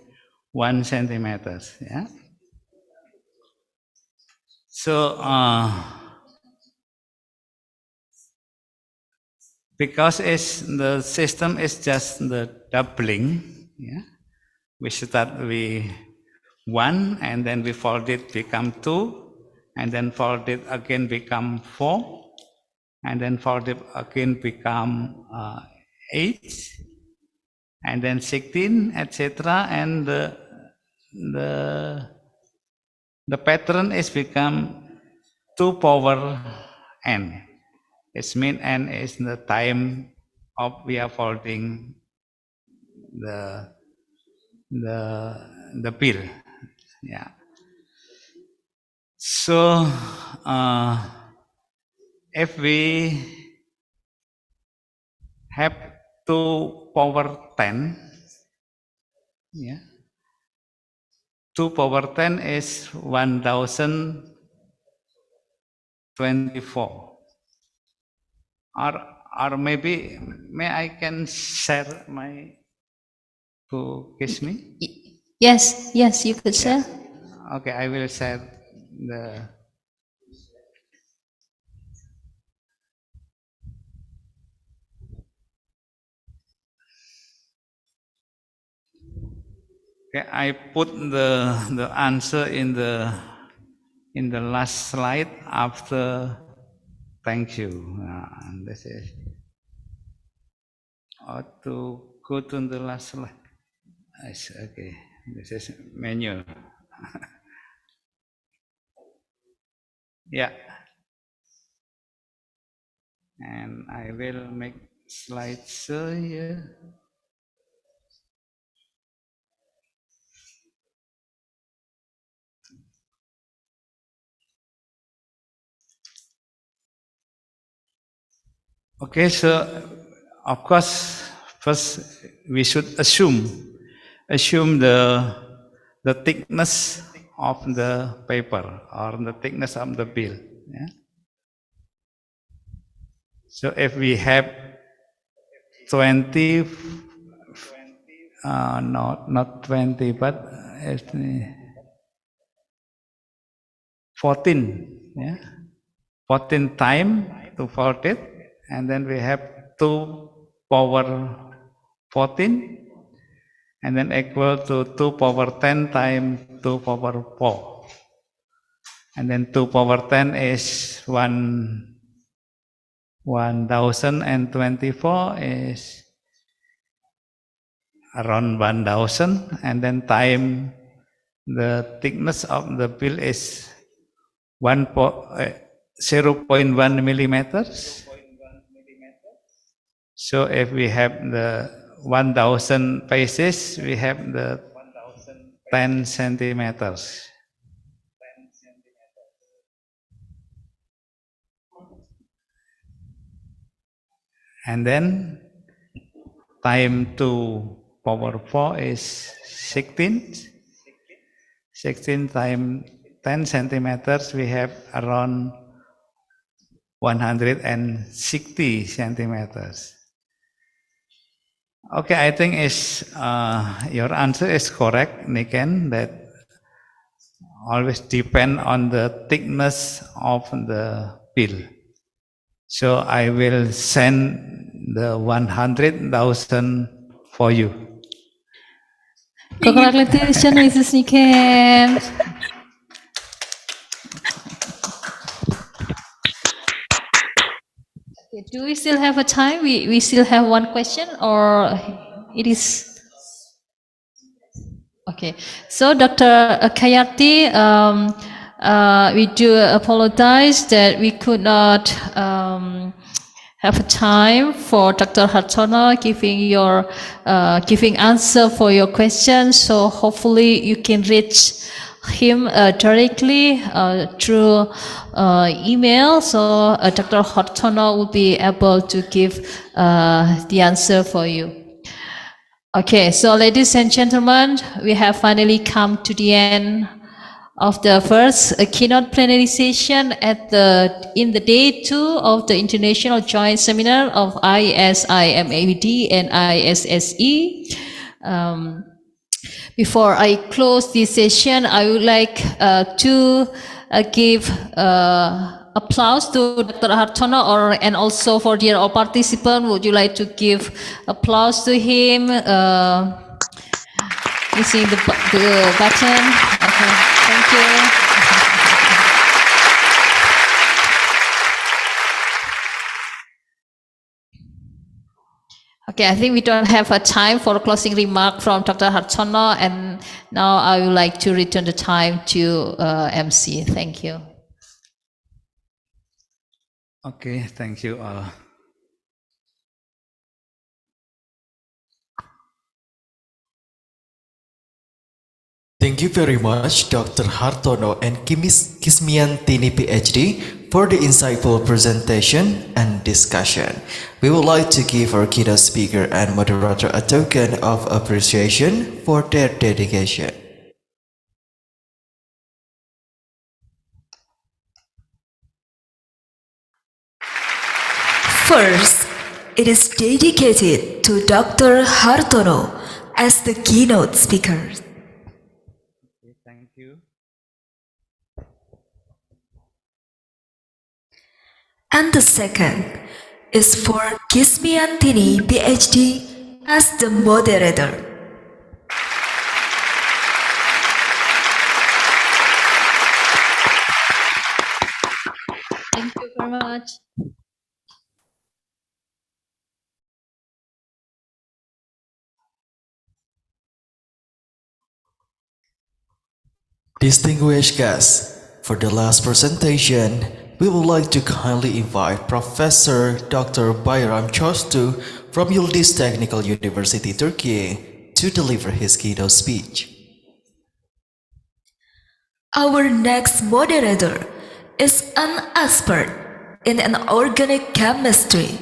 1 centimeters. Yeah. So because the system is just the doubling, yeah, we start with 1 and then we fold it become 2 and then fold it again become 4 and then fold it again become 8 and then 16, etc. And the pattern is become 2 power n. It means n is the time of we are folding the bill. Yeah. So if we have 2 power 10, yeah, 2 power 10 is 1024. Or maybe may I can share my to kiss me? Yes, yes, you could share. Okay, I will share the. Okay, I put the answer in the last slide after. Thank you. This is. Or to go to the last slide. Okay, this is manual. Yeah. And I will make slides here. Okay, so of course, first we should assume the thickness of the paper or the thickness of the bill. Yeah? So if we have 20, not 20, but 14, yeah, 14 time to fold it, and then we have 2 power 14, and then equal to 2 power 10 times 2 power 4. And then 2 power 10 is 1024 is around 1000, and then time the thickness of the bill is 0.1 millimeters. So if we have the 1000 paces, we have the 10 centimeters. And then time 2 power 4 is 16. 16 times 10 centimeters, we have around 160 centimeters. Okay, I think your answer is correct, Niken, that always depend on the thickness of the bill. So I will send the 100,000 for you. Congratulations, Mrs. Niken. Do we still have a time? We still have one question, or it is okay? So, Dr. Kayati, we do apologize that we could not have a time for Dr. Hartono giving answer for your questions. So hopefully you can reach him directly through email. So Dr. Hartono will be able to give the answer for you. Okay, so ladies and gentlemen, we have finally come to the end of the first keynote plenary session in the day 2 of the International Joint Seminar of ISIMMED and ISSE. Before I close this session, I would like to give applause to Dr. Hartono, and also for dear all participants. Would you like to give applause to him using the button? Okay, thank you. Okay, I think we don't have a time for a closing remark from Dr. Hartono, and now I would like to return the time to MC. Thank you. Okay, thank you. Thank you very much, Dr. Hartono and Kismiantini PhD, for the insightful presentation and discussion. We would like to give our keynote speaker and moderator a token of appreciation for their dedication. First, it is dedicated to Dr. Hartono as the keynote speaker. Thank you. And the second is for Kismiantini PhD as the moderator. Thank you very much. Distinguished guests, for the last presentation, we would like to kindly invite Professor Dr. Bayram Coştu from Yildiz Technical University, Turkey, to deliver his keynote speech. Our next moderator is an expert in organic chemistry.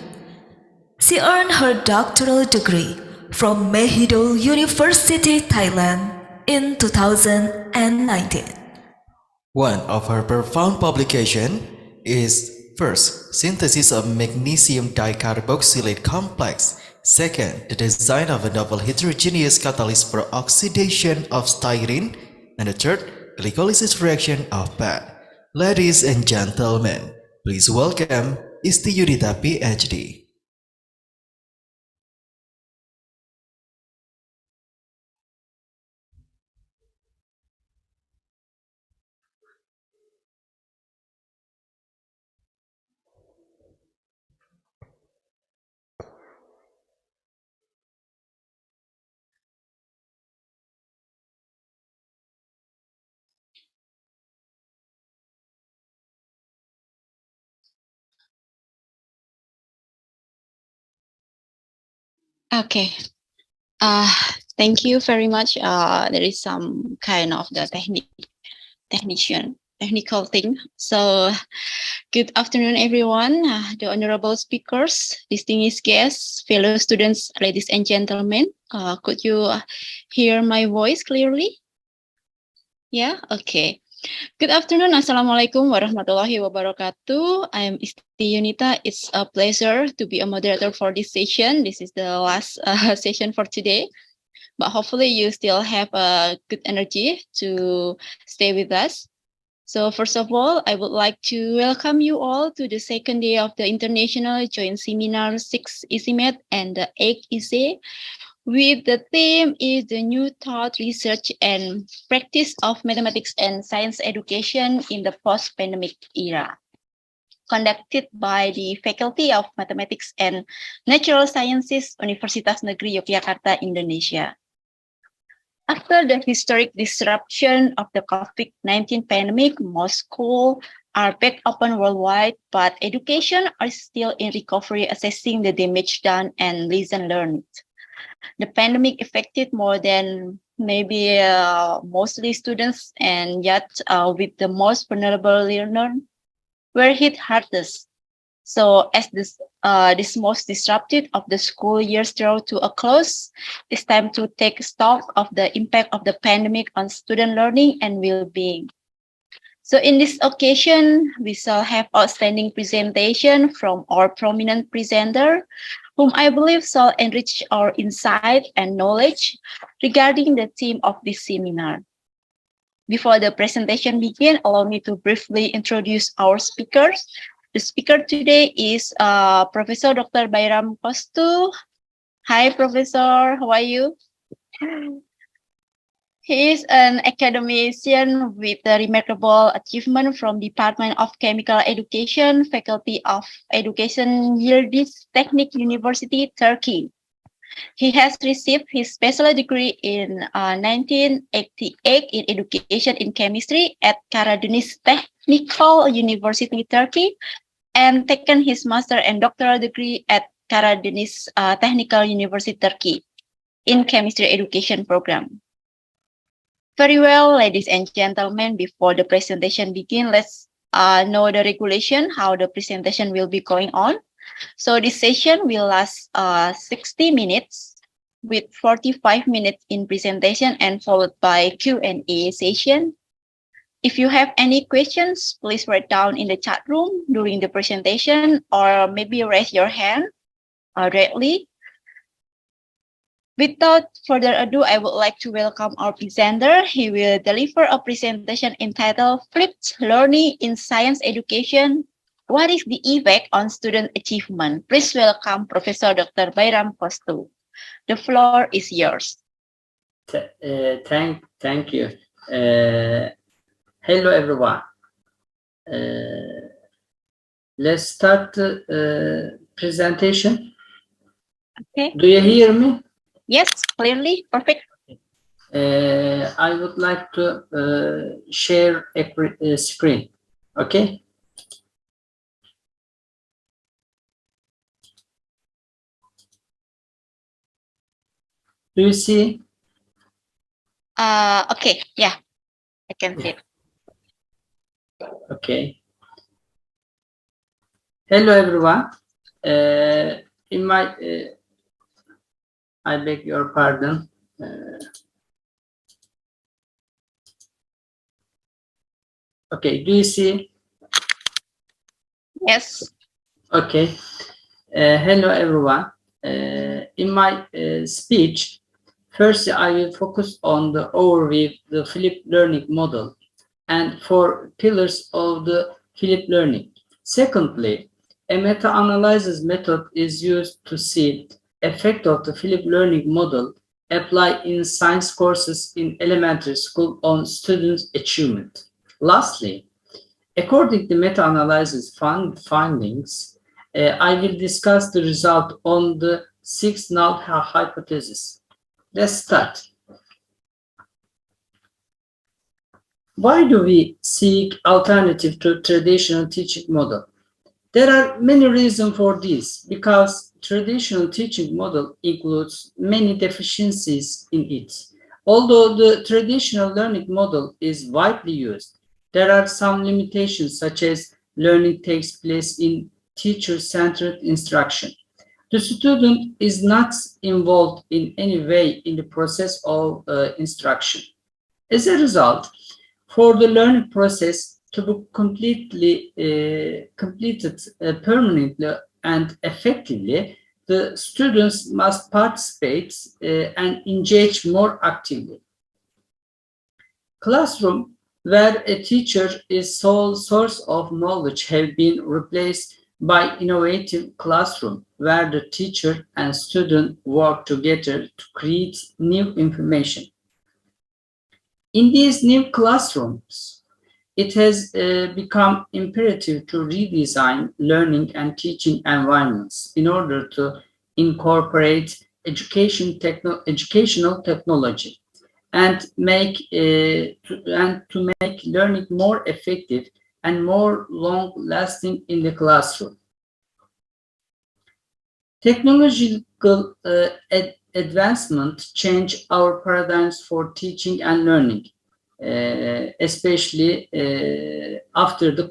She earned her doctoral degree from Mahidol University, Thailand in 2019. One of her profound publications is first, synthesis of magnesium dicarboxylate complex. Second, the design of a novel heterogeneous catalyst for oxidation of styrene. And the third, glycolysis reaction of PET. Ladies and gentlemen, please welcome Isti Yunita PhD. Okay. Thank you very much. There is some kind of the technical thing. So, good afternoon, everyone. The honorable speakers, distinguished guests, fellow students, ladies and gentlemen. Could you hear my voice clearly? Yeah. Okay. Good afternoon. Assalamualaikum warahmatullahi wabarakatuh. I am Isti Yunita. It's a pleasure to be a moderator for this session. This is the last session for today, but hopefully you still have a good energy to stay with us. So first of all, I would like to welcome you all to the second day of the International Joint Seminar 6 ISIMMED and the 8 ISSE, with the theme is the new thought, research, and practice of mathematics and science education in the post-pandemic era, conducted by the Faculty of Mathematics and Natural Sciences, Universitas Negeri Yogyakarta, Indonesia. After the historic disruption of the COVID-19 pandemic, most schools are back open worldwide, but education is still in recovery, assessing the damage done and lesson learned. The pandemic affected more than maybe mostly students, and yet with the most vulnerable learners were hit hardest. So as this most disrupted of the school years draw to a close, it's time to take stock of the impact of the pandemic on student learning and well-being. So in this occasion, we shall have outstanding presentation from our prominent presenter, whom I believe shall enrich our insight and knowledge regarding the theme of this seminar. Before the presentation begins, allow me to briefly introduce our speakers. The speaker today is Professor Dr. Bayram Kostu. Hi, Professor. How are you? He is an academician with a remarkable achievement from Department of Chemical Education, Faculty of Education, Yildiz Teknik University, Turkey. He has received his bachelor degree in 1988 in education in chemistry at Karadeniz Technical University, Turkey, and taken his master and doctoral degree at Karadeniz Technical University, Turkey in chemistry education program. Very well, ladies and gentlemen, before the presentation begins, let's know the regulation, how the presentation will be going on. So this session will last 60 minutes with 45 minutes in presentation and followed by Q&A session. If you have any questions, please write down in the chat room during the presentation or maybe raise your hand directly. Without further ado, I would like to welcome our presenter. He will deliver a presentation entitled Flipped Learning in Science Education. What is the effect on student achievement? Please welcome Professor Dr. Bayram Kostu. The floor is yours. Thank you. Hello, everyone. Let's start the presentation. Okay. Do you hear me? Yes, clearly. Perfect. I would like to share a screen. Okay. Do you see? Okay. Yeah, I can see it. Okay. Hello, everyone. In my I beg your pardon. Okay, do you see? Yes. Okay. Hello, everyone. In my speech, first I will focus on the overview, the flipped learning model, and 4 pillars of the flipped learning. Secondly, a meta-analysis method is used to see effect of the flipped learning model applied in science courses in elementary school on students' achievement. Lastly, according to meta-analysis findings, I will discuss the result on the 6 null hypothesis. Let's start. Why do we seek alternative to traditional teaching model? There are many reasons for this, because traditional teaching model includes many deficiencies in it. Although the traditional learning model is widely used, there are some limitations, such as learning takes place in teacher-centered instruction. The student is not involved in any way in the process of instruction. As a result, for the learning process to be completed permanently and effectively, the students must participate and engage more actively. Classroom where a teacher is sole source of knowledge have been replaced by innovative classroom where the teacher and student work together to create new information. In these new classrooms, it has become imperative to redesign learning and teaching environments in order to incorporate educational technology and to make learning more effective and more long-lasting in the classroom. Technological advancement change our paradigms for teaching and learning, especially after the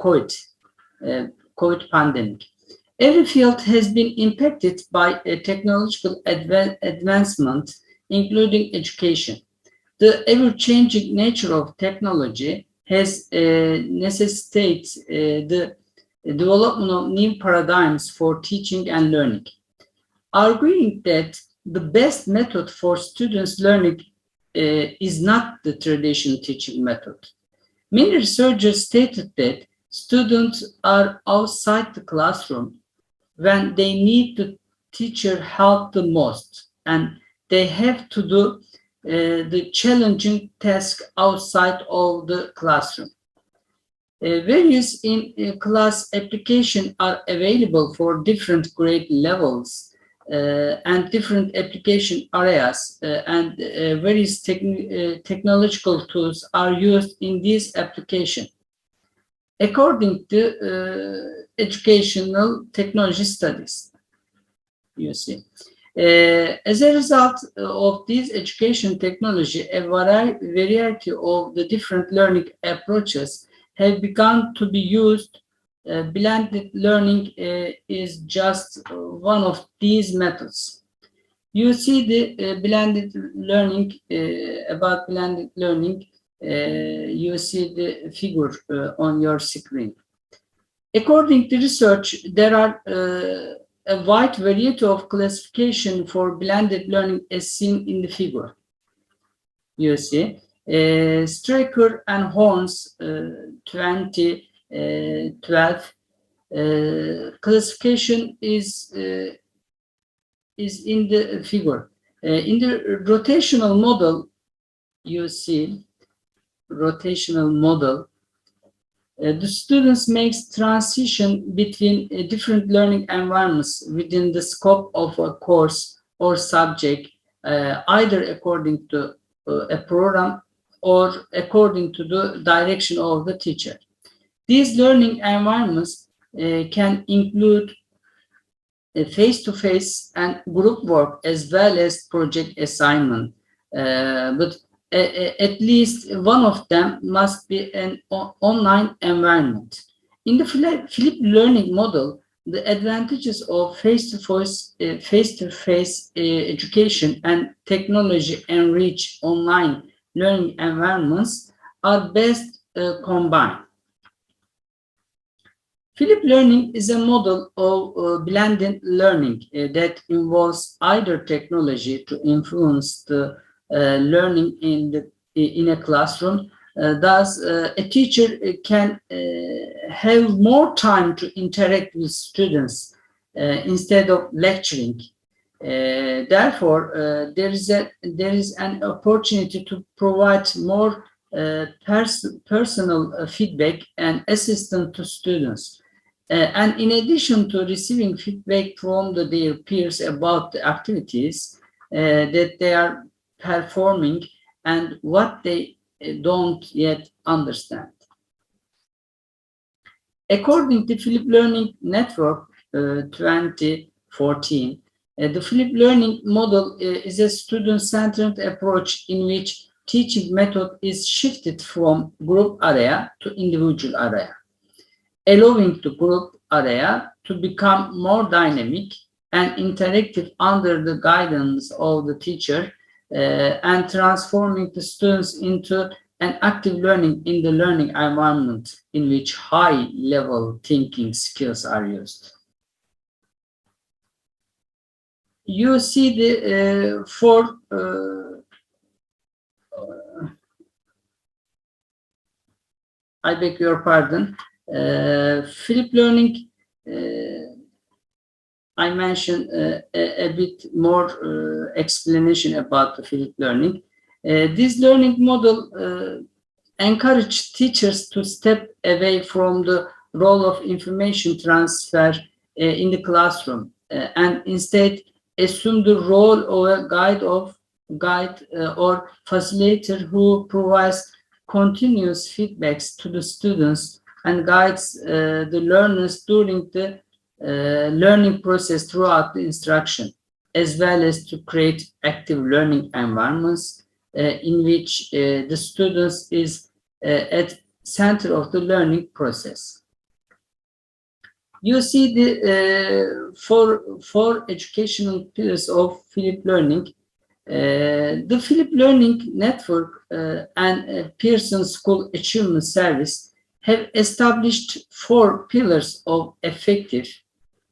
COVID pandemic. Every field has been impacted by a technological advancement, including education. The ever-changing nature of technology has necessitated the development of new paradigms for teaching and learning. Arguing that the best method for students' learning is not the traditional teaching method. Many researchers stated that students are outside the classroom when they need the teacher help the most, and they have to do the challenging task outside of the classroom. Various in-class applications are available for different grade levels and different application areas, and various technological tools are used in this application. According to educational technology studies, you see. As a result of this education technology, a variety of the different learning approaches have begun to be used. Blended learning is just one of these methods. You see the blended learning, about blended learning, you see the figure on your screen. According to research, there are a wide variety of classification for blended learning as seen in the figure. You see, Straker and Horns 2012 classification is in the figure. In the rotational model, you see, rotational model, the students makes transition between different learning environments within the scope of a course or subject, either according to a program or according to the direction of the teacher. These learning environments can include face-to-face and group work as well as project assignment, but at least one of them must be an online environment. In the flipped learning model, the advantages of face-to-face education and technology-enriched online learning environments are best combined. Flipped learning is a model of blended learning that involves either technology to influence the learning in a classroom. Thus, a teacher can have more time to interact with students instead of lecturing. Therefore, there is an opportunity to provide more personal feedback and assistance to students. And in addition to receiving feedback from their peers about the activities that they are performing and what they don't yet understand. According to Flipped Learning Network 2014, the flipped learning model is a student-centered approach in which teaching method is shifted from group area to individual area, allowing the group area to become more dynamic and interactive under the guidance of the teacher, and transforming the students into an active learning in the learning environment in which high-level thinking skills are used. You see the four I beg your pardon. Flipped learning, I mentioned a bit more explanation about the flipped learning. This learning model encourages teachers to step away from the role of information transfer in the classroom and instead assume the role of a guide or facilitator who provides continuous feedbacks to the students and guides the learners during the learning process throughout the instruction, as well as to create active learning environments in which the students is at center of the learning process. You see the four educational pillars of Philip Learning. The Philip Learning Network and Pearson School Achievement Service have established 4 pillars of effective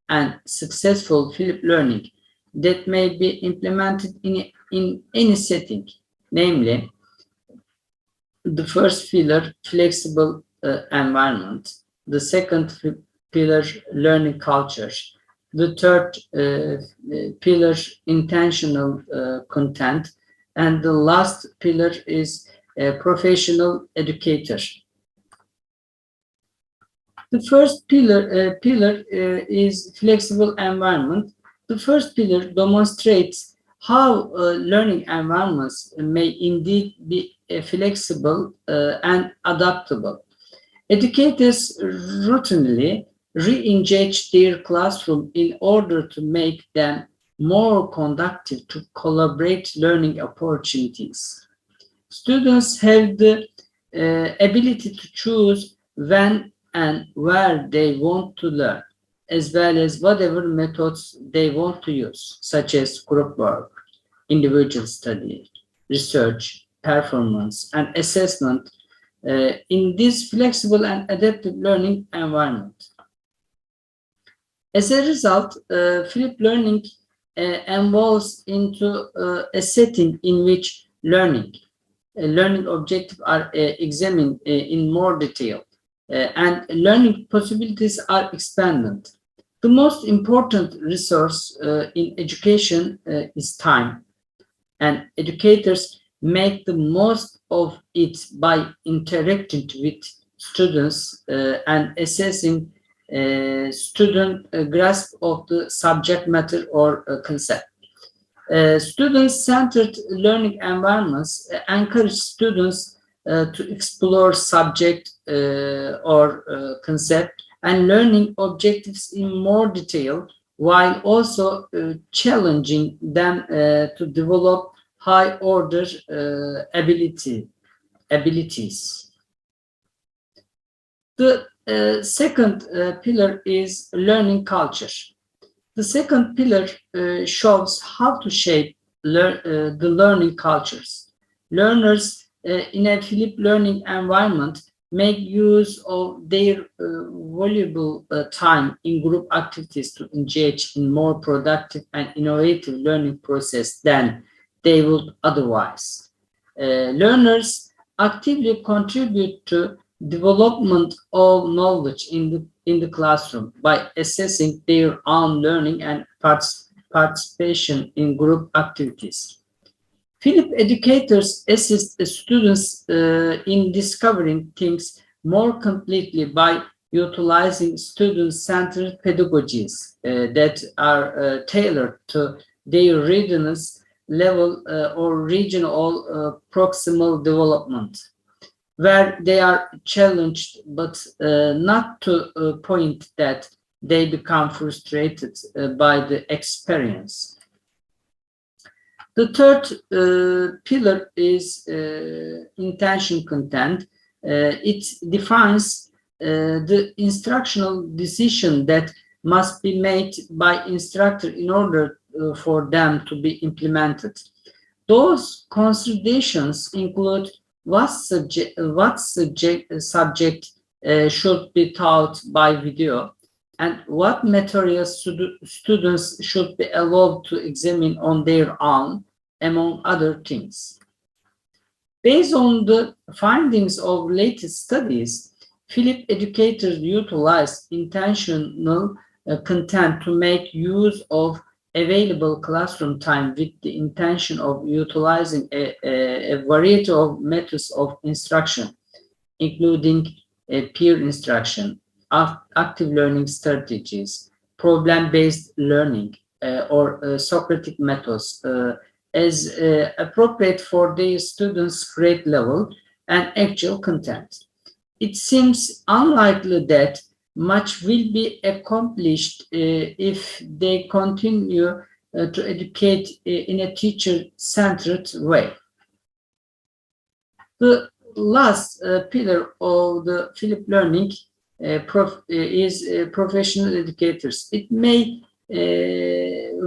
and successful Philip Learning that may be implemented in any setting, namely, the first pillar, flexible environment, the second pillar, learning culture, the third pillar, intentional content, and the last pillar is professional educator. The first pillar is flexible environment. The first pillar demonstrates how learning environments may indeed be flexible and adaptable. Educators routinely re-engage their classroom in order to make them more conducive to collaborate learning opportunities. Students have the ability to choose when and where they want to learn, as well as whatever methods they want to use, such as group work, individual study, research, performance, and assessment in this flexible and adaptive learning environment. As a result, Philip Learning evolves into a setting in which learning objectives are examined in more detail and learning possibilities are expanded. The most important resource in education is time, and educators make the most of it by interacting with students and assessing student grasp of the subject matter or concept. Student-centered learning environments encourage students to explore subject or concept and learning objectives in more detail, while also challenging them to develop high-order abilities. The second pillar is learning culture. The second pillar shows how to shape the learning cultures. Learners in a Philip Learning environment make use of their valuable time in group activities to engage in more productive and innovative learning process than they would otherwise. Learners actively contribute to development of knowledge in the classroom by assessing their own learning and participation in group activities. Philip educators assist the students in discovering things more completely by utilizing student-centered pedagogies that are tailored to their readiness level or regional proximal development, where they are challenged but not to a point that they become frustrated by the experience. The third pillar is intention content. It defines the instructional decision that must be made by instructor in order for them to be implemented. Those considerations include what subject should be taught by video, and what materials students should be allowed to examine on their own, among other things. Based on the findings of latest studies, Philip educators utilize intentional content to make use of available classroom time with the intention of utilizing a variety of methods of instruction, including peer instruction, active learning strategies, problem-based learning, or Socratic methods as appropriate for their students' grade level and actual content. it seems unlikely that much will be accomplished if they continue to educate in a teacher-centered way. The last pillar of the Philip learning is professional educators. It may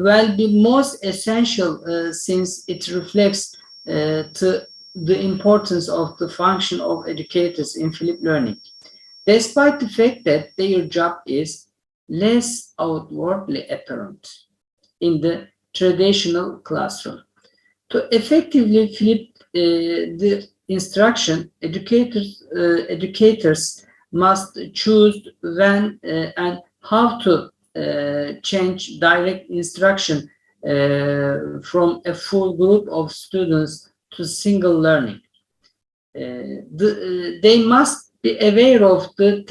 well be most essential since it reflects to the importance of the function of educators in Philip learning, despite the fact that their job is less outwardly apparent in the traditional classroom. To effectively flip the instruction, educators must choose when and how to change direct instruction from a full group of students to single learning. They must be aware of the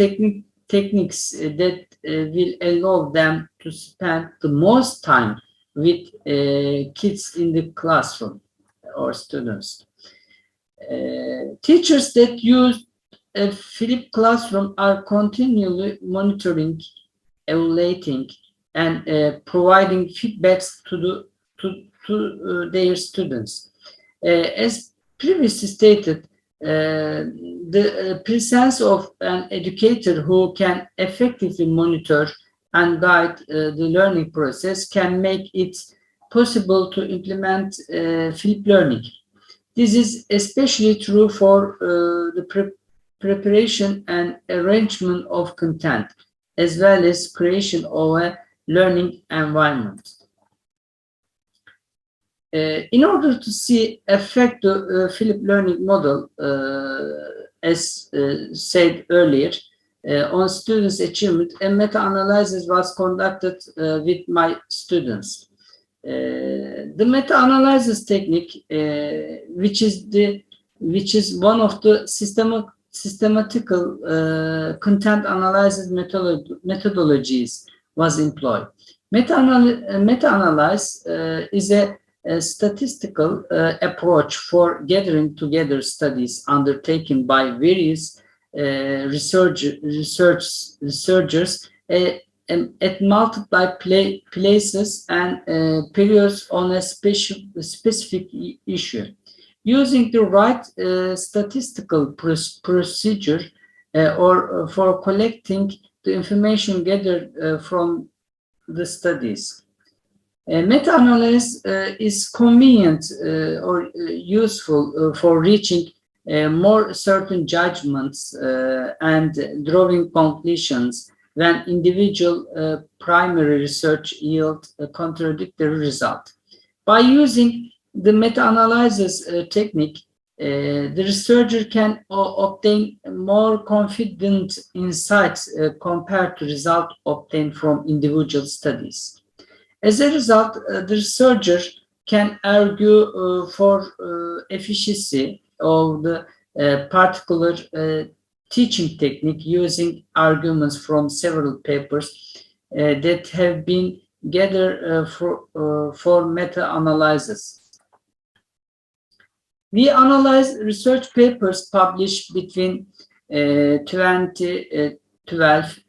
techniques that will allow them to spend the most time with kids in the classroom or students. Teachers that use a flipped classroom are continually monitoring, evaluating, and providing feedbacks to their students. As previously stated, the presence of an educator who can effectively monitor and guide the learning process can make it possible to implement flipped learning. This is especially true for the preparation and arrangement of content, as well as creation of a learning environment. In order to see effective Philip learning model, as said earlier, on students' achievement, a meta-analysis was conducted with my students. The meta-analysis technique, which is one of the systematical content analysis methodologies, was employed. Meta-analysis is a statistical approach for gathering together studies undertaken by various researchers at multiple places and periods on a specific issue. Using the right statistical procedure or for collecting the information gathered from the studies. Meta-analysis is convenient or useful for reaching more certain judgments and drawing conclusions when individual primary research yield a contradictory result. By using the meta-analysis technique, the researcher can obtain more confident insights compared to results obtained from individual studies. As a result, the researcher can argue for efficiency of the particular teaching technique using arguments from several papers that have been gathered for meta-analysis. We analyzed research papers published between 2012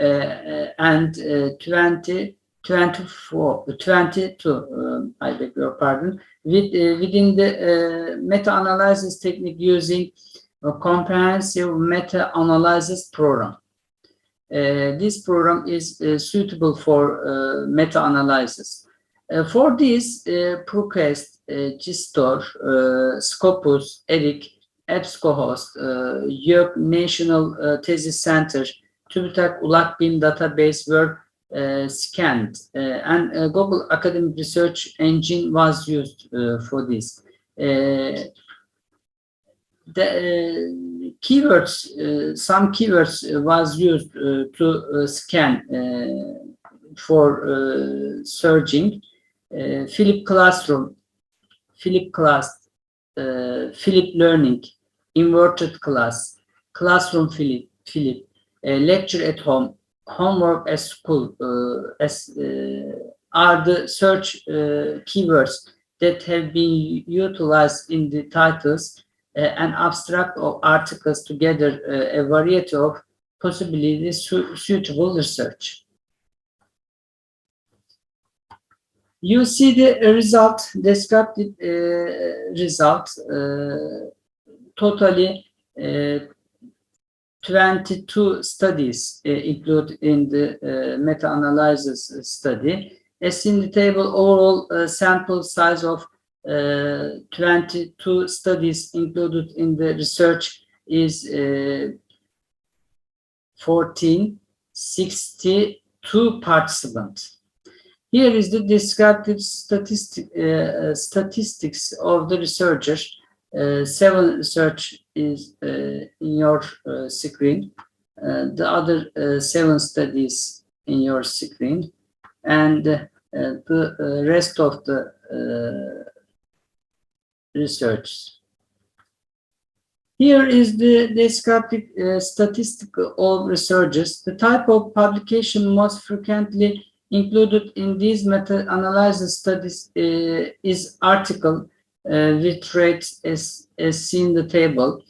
and 2022, I beg your pardon, within the meta-analysis technique using a comprehensive meta-analysis program. This program is suitable for meta-analysis. For this, Procast, GSTOR, Scopus, ERIC, EBSCOhost, YÖK National Thesis Center, TÜBİTAK ULAKBIM database were scanned, and Google Academic Research Engine was used for this. The keywords, some keywords was used to scan for searching. Philip Classroom, Philip Class, Philip Learning, Inverted Class, Classroom Philip, Lecture at Home, Homework at School, are the search keywords that have been utilized in the titles an abstract of articles together a variety of possibly suitable research. You see the result, descriptive result, totally 22 studies included in the meta-analysis study. As in the table, overall sample size of 22 studies included in the research is 1462 participants. Here is the descriptive statistics of the researchers. 7 research is in your screen. The other 7 studies in your screen, and the rest of the research. Here is the descriptive statistic of researchers. The type of publication most frequently included in these meta-analysis studies is article with rates as seen in the table,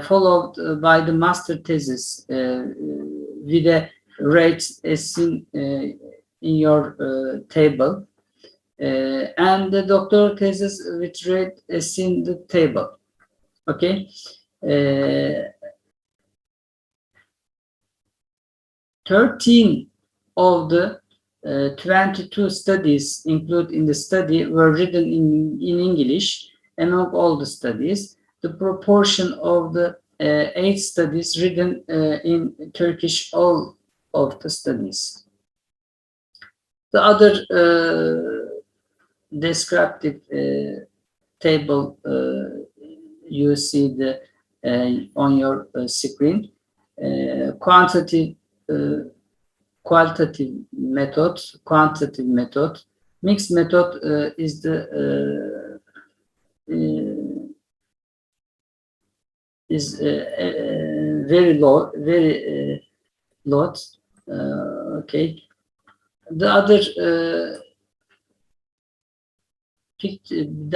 followed by the master thesis with a rate as seen in your table, and the doctoral thesis with rate as seen in the table. Okay. 13 of the 22 studies included in the study were written in English. Among all the studies, the proportion of the 8 studies written in Turkish, all of the studies. The other descriptive table you see the on your screen. Qualitative method, quantitative method, mixed method is the very low, very low. Okay. The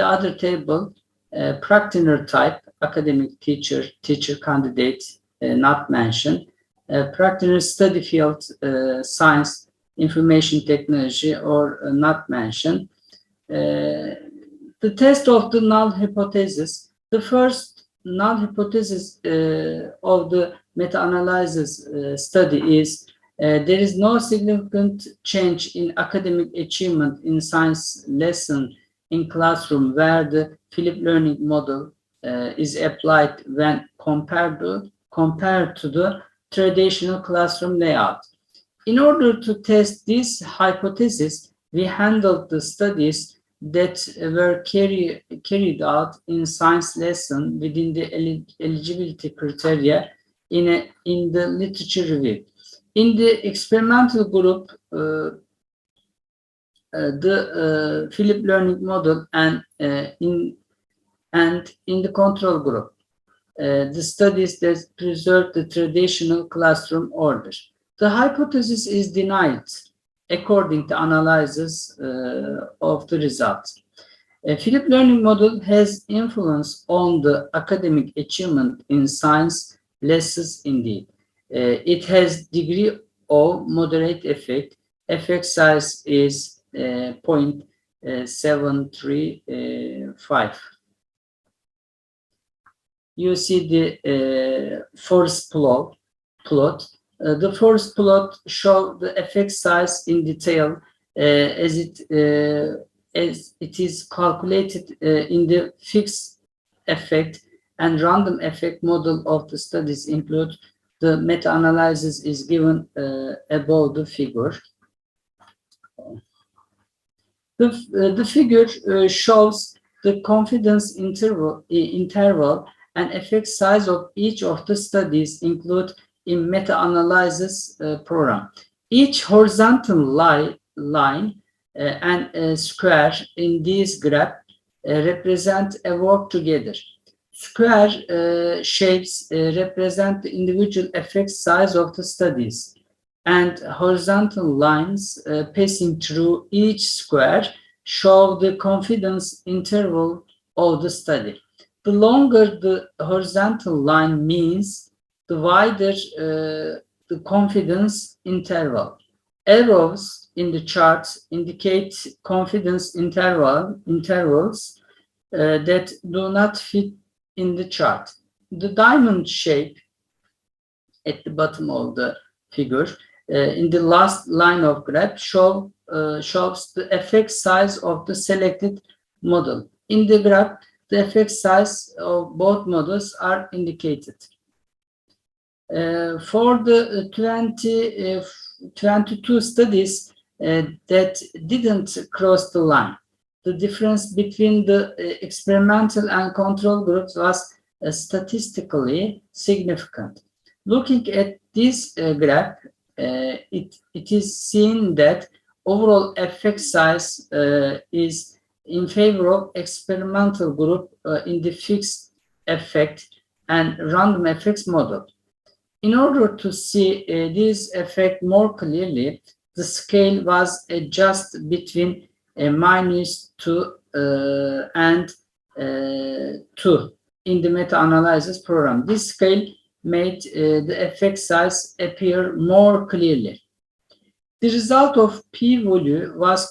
other table, practitioner type, academic teacher, teacher candidate, not mentioned. Practitioner study field, science, information technology, or not mentioned. The test of the null hypothesis. The first null hypothesis of the meta-analysis study is there is no significant change in academic achievement in science lesson in classroom where the flipped learning model is applied when compared to the traditional classroom layout. In order to test this hypothesis, we handled the studies that were carried out in science lesson within the eligibility criteria in the literature review. In the experimental group, the flipped learning model, and in the control group, the studies that preserve the traditional classroom order. The hypothesis is denied according to analysis of the results. A flipped learning model has influence on the academic achievement in science lessons indeed. It has degree of moderate effect. Effect size is 0.735. You see the forest plot. The forest plot shows the effect size in detail as it is calculated in the fixed effect and random effect model of the studies include. The meta-analysis is given above the figure. The figure shows the confidence interval and effect size of each of the studies included in meta-analysis program. Each horizontal line and a square in this graph represent a work together. Square shapes represent the individual effect size of the studies, and horizontal lines passing through each square show the confidence interval of the study. The longer the horizontal line means, the wider the confidence interval. Arrows in the chart indicate confidence intervals that do not fit in the chart. The diamond shape at the bottom of the figure in the last line of graph shows the effect size of the selected model. In the graph, the effect size of both models are indicated. For the 22 studies that didn't cross the line, the difference between the experimental and control groups was statistically significant. Looking at this graph, it is seen that overall effect size is in favor of experimental group in the fixed effect and random effects model. In order to see this effect more clearly, the scale was adjusted between -2 and 2 in the meta-analysis program. This scale made the effect size appear more clearly. The result of p-value was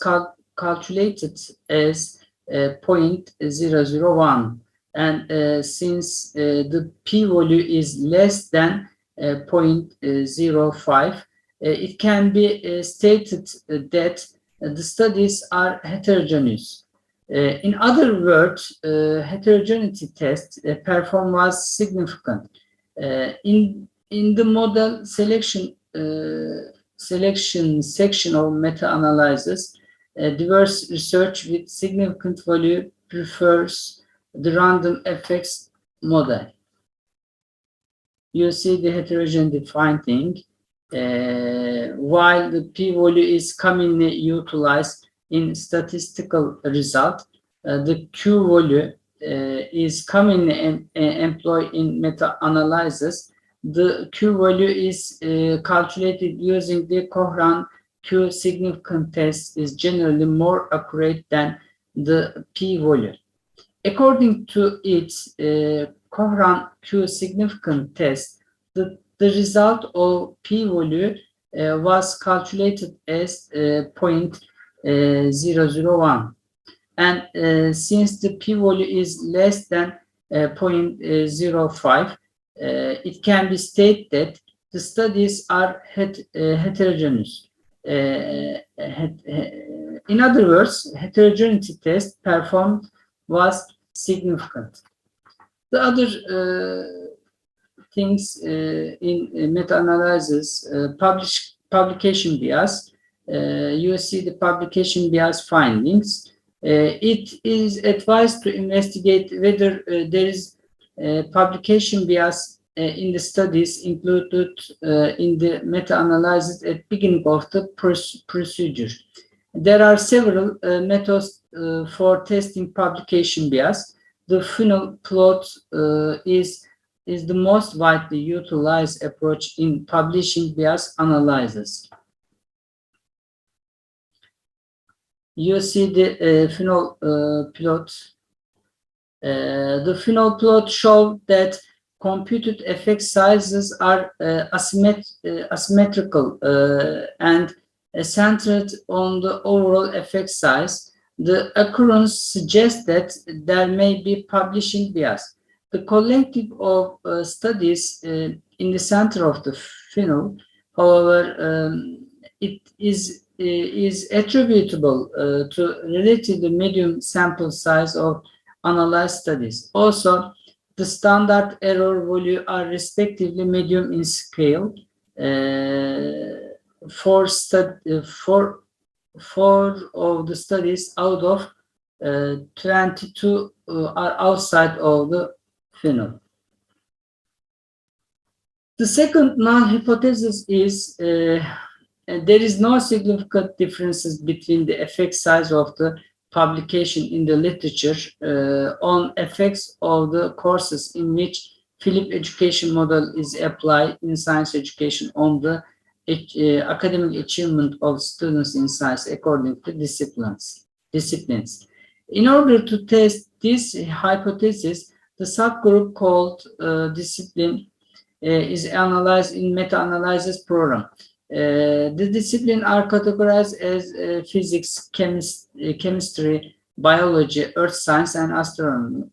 calculated as 0.001, and since the p-value is less than 0.05, it can be stated that the studies are heterogeneous. In other words, heterogeneity test performance was significant. In the model selection section of meta-analysis, diverse research with significant value prefers the random effects model. You see the heterogeneity finding, while the p-value is commonly utilized in statistical result, the q-value is commonly employed in meta-analysis. The q-value is calculated using the Cochran q significant test is generally more accurate than the p-value. According to its Cochran q significant test, the result of p-value was calculated as 0.001. And since the p-value is less than 0.05, it can be stated that the studies are heterogeneous. In other words, heterogeneity test performed was significant. The other things in meta-analysis, publication bias, you see the publication bias findings. It is advised to investigate whether there is publication bias in the studies included in the meta-analysis at the beginning of the procedure. There are several methods for testing publication bias. The funnel plot is the most widely utilized approach in publishing bias analysis. You see the funnel plot. The funnel plot shows that computed effect sizes are asymmetrical and centered on the overall effect size. The occurrence suggests that there may be publishing bias. The collective of studies in the center of the funnel, however, it is attributable to relatively medium sample size of analyzed studies. Also, the standard error value are respectively medium in scale. Four of the studies out of 22 are outside of the funnel. The second null hypothesis is there is no significant differences between the effect size of the publication in the literature on effects of the courses in which Philip education model is applied in science education on the academic achievement of students in science according to disciplines. In order to test this hypothesis, The subgroup called discipline is analyzed in meta-analysis program. The disciplines are categorized as physics, chemistry, biology, earth science, and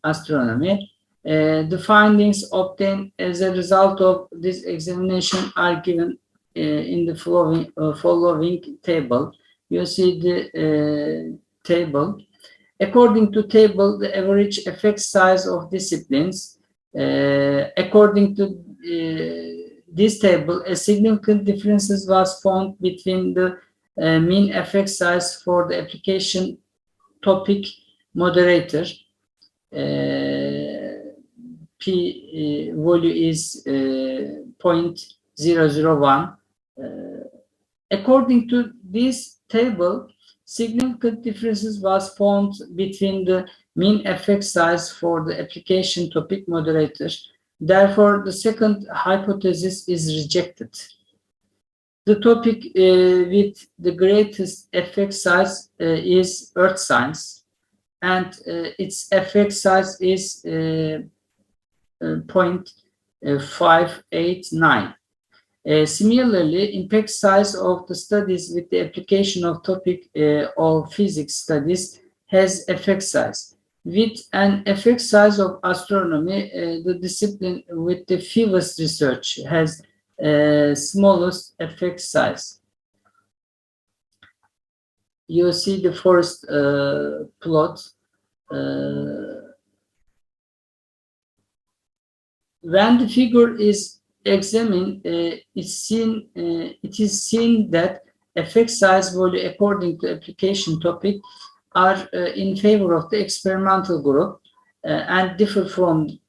astronomy. The findings obtained as a result of this examination are given in the following table. You see the table. According to table, the average effect size of disciplines, according to this table, a significant differences was found between the mean effect size for the application topic moderator. P value is 0.001. According to this table, significant differences was found between the mean effect size for the application topic moderator. Therefore, the second hypothesis is rejected. The topic with the greatest effect size is earth science, and its effect size is 0.589. Similarly, impact size of the studies with the application of topic of physics studies has effect size. With an effect size of astronomy, the discipline with the fewest research has smallest effect size. You see the first plot. When the figure is examined, it is seen that effect size value according to application topic are in favor of the experimental group and differ from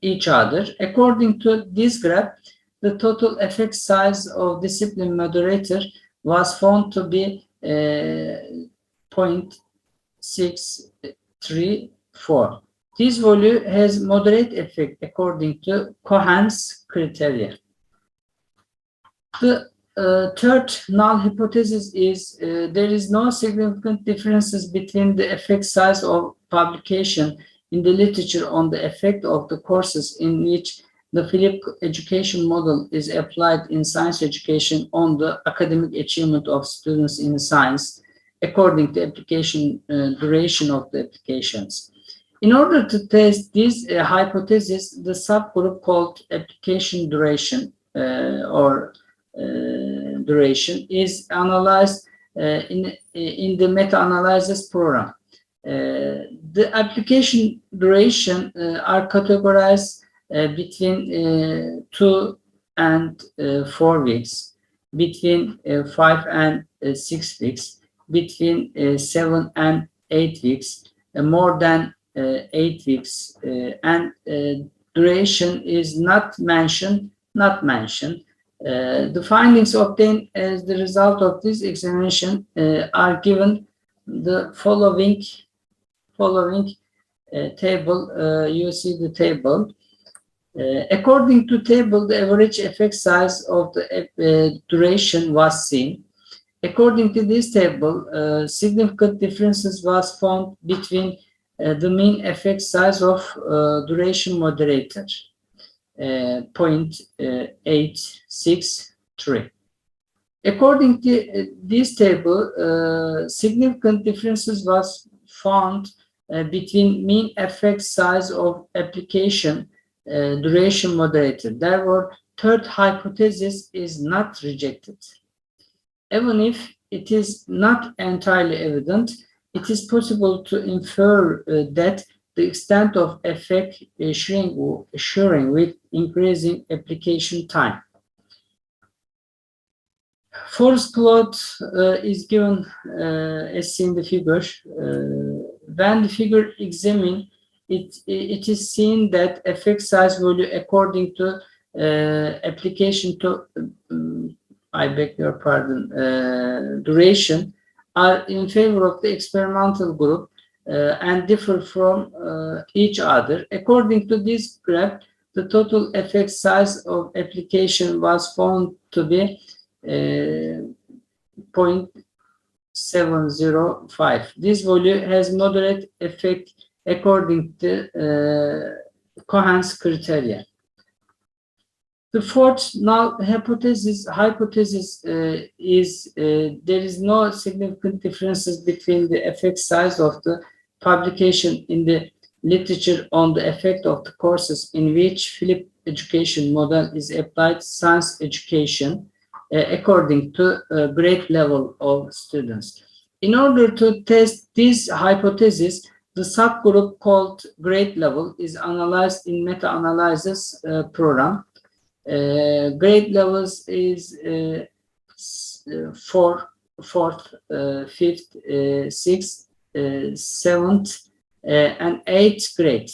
each other. According to this graph, the total effect size of discipline moderator was found to be 0.634. This value has moderate effect according to Cohen's criteria. The third null hypothesis is there is no significant differences between the effect size of publication in the literature on the effect of the courses in which the Philip education model is applied in science education on the academic achievement of students in science according to application duration of the applications. In order to test this hypothesis, the subgroup called application duration duration is analyzed in the meta-analysis program. The application duration are categorized between 2 and 4 weeks, between 5 and 6 weeks, between 7 and 8 weeks, more than 8 weeks, and duration is not mentioned. The findings obtained as the result of this examination are given the following table. You see the table. According to table, the average effect size of the duration was seen. According to this table, significant differences was found between the mean effect size of duration moderator, 0.863. According to this table, significant differences was found between mean effect size of application duration moderator. Therefore, third hypothesis is not rejected. Even if it is not entirely evident, it is possible to infer that the extent of effect is shrinking with increasing application time. Forest plot is given as seen in the figure. When the figure examined, it is seen that effect size value according to application to I beg your pardon, duration are in favor of the experimental group and differ from each other. According to this graph, the total effect size of application was found to be 0.705. This value has moderate effect according to Cohen's criteria. The fourth null hypothesis is there is no significant differences between the effect size of the publication in the literature on the effect of the courses in which flipped education model is applied science education according to grade level of students. In order to test this hypothesis, the subgroup called grade level is analyzed in meta-analysis program. Grade levels is fourth, fifth, sixth, seventh, and eighth grade.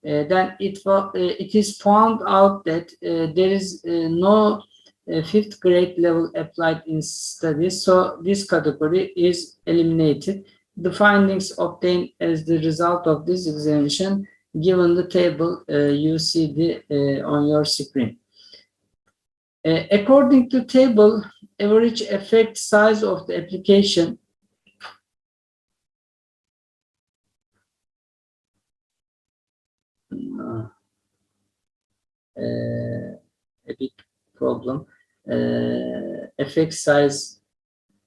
Then it is found out that there is no fifth grade level applied in studies, so this category is eliminated. The findings obtained as the result of this examination given the table you see on your screen. According to table, average effect size of the application a big problem. Effect size,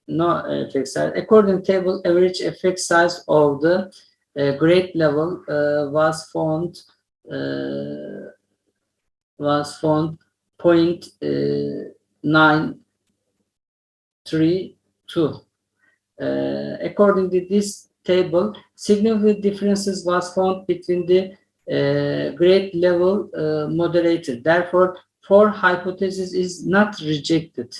no effect size. According to table, average effect size of the grade level was found 0.932. According to this table, significant differences was found between the grade level moderator. Therefore, 4 hypothesis is not rejected.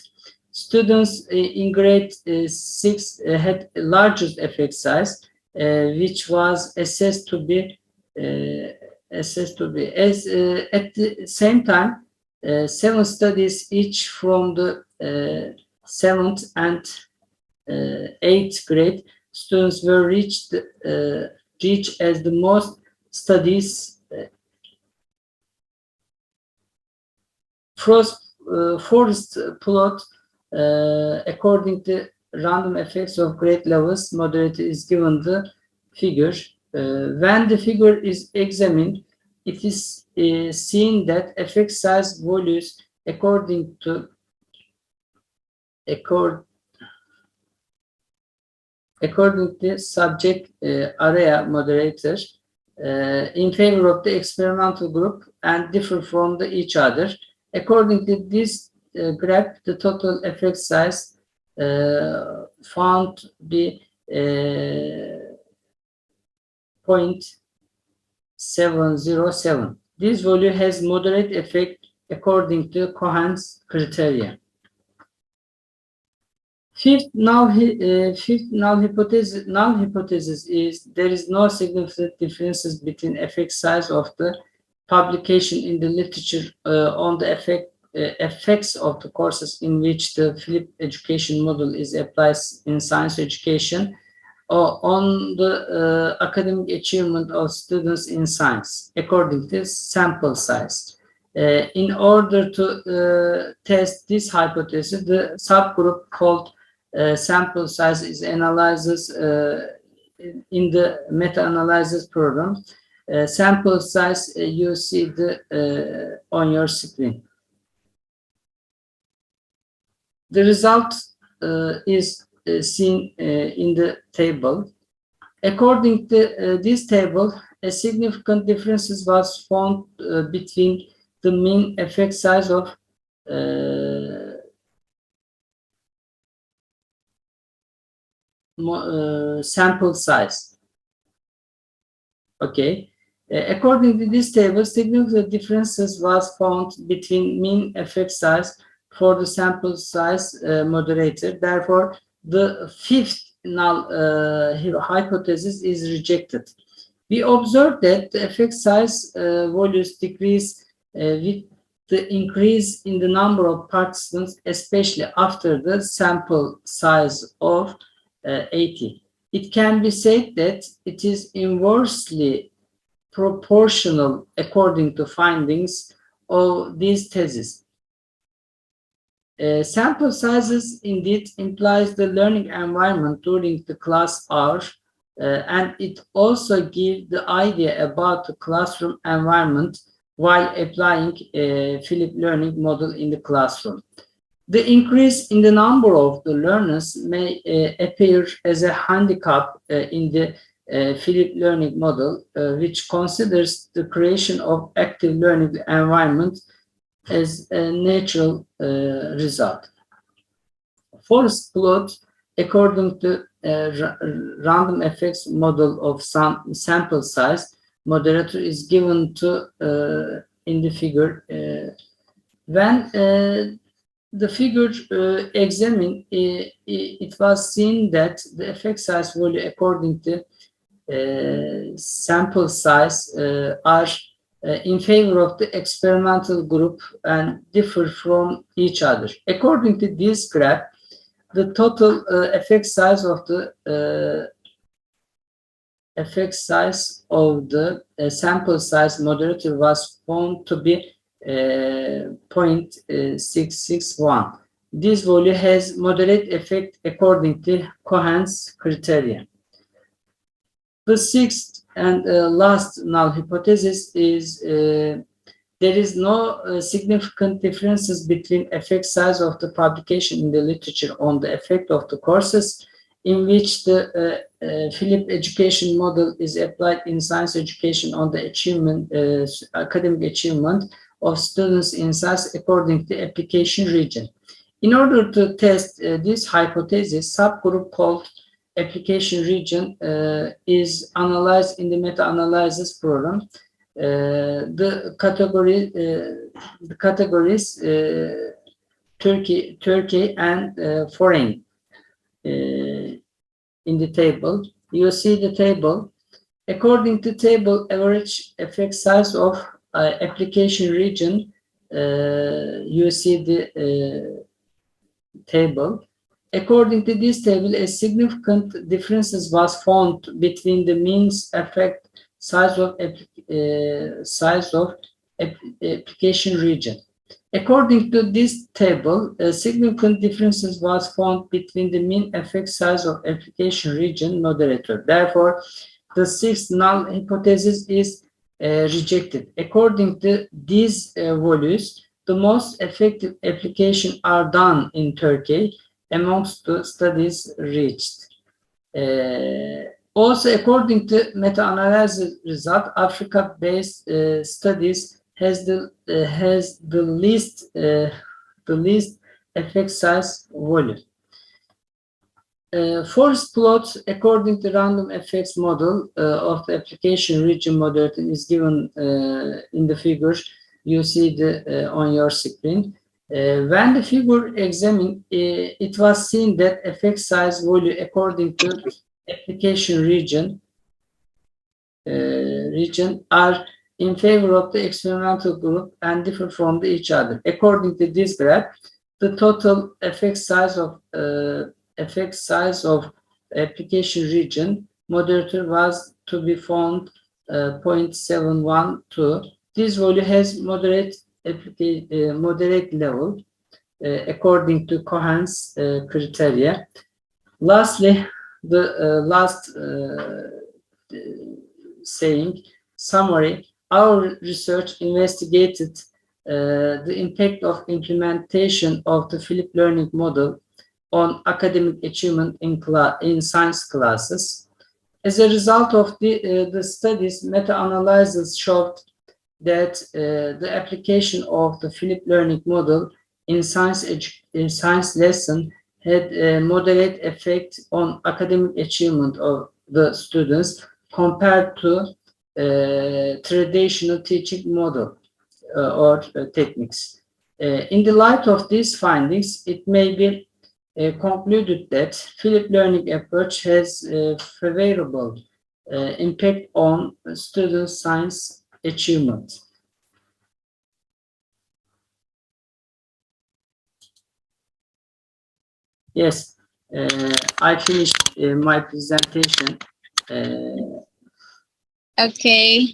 Students in grade 6 had largest effect size, which was assessed to be at the same time 7 studies each from the 7th and 8th grade students were reached as the most studies. Forest plot according to random effects of grade levels moderator is given the figure. When the figure is examined, it is seen that effect size values according to subject area moderator in favor of the experimental group and differ from each other. According to this graph, the total effect size found to be 0.707. This value has moderate effect according to Cohen's criteria. Fifth null hypothesis is there is no significant differences between effect size of the publication in the literature on the effects of the courses in which the flipped education model is applied in science education on the academic achievement of students in science according to sample size. In order to test this hypothesis, the subgroup called sample size is analyzed in the meta-analysis program. Sample size you see on your screen. The result is seen in the table. According to this table, a significant difference was found between the mean effect size of sample size. Okay. According to this table, significant differences was found between mean effect size for the sample size moderator. Therefore, the fifth null hypothesis is rejected. We observed that the effect size values decrease with the increase in the number of participants, especially after the sample size of 80. It can be said that it is inversely proportional according to findings of these theses. Sample sizes indeed implies the learning environment during the class hour and it also gives the idea about the classroom environment while applying a Philips learning model in the classroom. The increase in the number of the learners may appear as a handicap in the Philips learning model, which considers the creation of active learning environment as a natural result. Forest plot, according to random effects model of sample size, moderator is given to in the figure. When the figure examined, it was seen that the effect size value according to sample size are in favor of the experimental group and differ from each other. According to this graph, the total effect size of the sample size moderator was found to be 0.661. This value has moderate effect according to Cohen's criterion. The sixth and last null hypothesis is there is no significant differences between effect size of the publication in the literature on the effect of the courses in which the Philips education model is applied in science education on the achievement, academic achievement of students in science according to application region. In order to test this hypothesis, subgroup called application region is analyzed in the meta-analysis program. The categories Turkey and foreign in the table. You see the table. According to table, average effect size of application region, you see the table. According to this table, a significant differences was found between the means effect size of application region. According to this table, significant differences was found between the mean effect size of application region moderator. Therefore, the sixth null hypothesis is rejected. According to these values, the most effective applications are done in Turkey amongst the studies reached. Also, according to meta-analysis result, Africa-based studies has the least effect size value. Forest plot, according to random effects model of the application region moderator is given in the figure you see on your screen. When the figure examined, it was seen that effect size value according to application region are in favor of the experimental group and differ from each other. According to this graph, the total effect size of application region moderator was to be found 0.712. This value has moderate level according to Cohen's criteria. Lastly, the last saying, summary, our research investigated the impact of implementation of the Philips learning model on academic achievement in science classes. As a result of the studies, meta-analysis showed that the application of the Philips learning model in science lesson had a moderate effect on academic achievement of the students compared to traditional teaching model or techniques. In the light of these findings, it may be concluded that Philips learning approach has a favorable impact on student science achievement. Yes, I finished my presentation. Okay,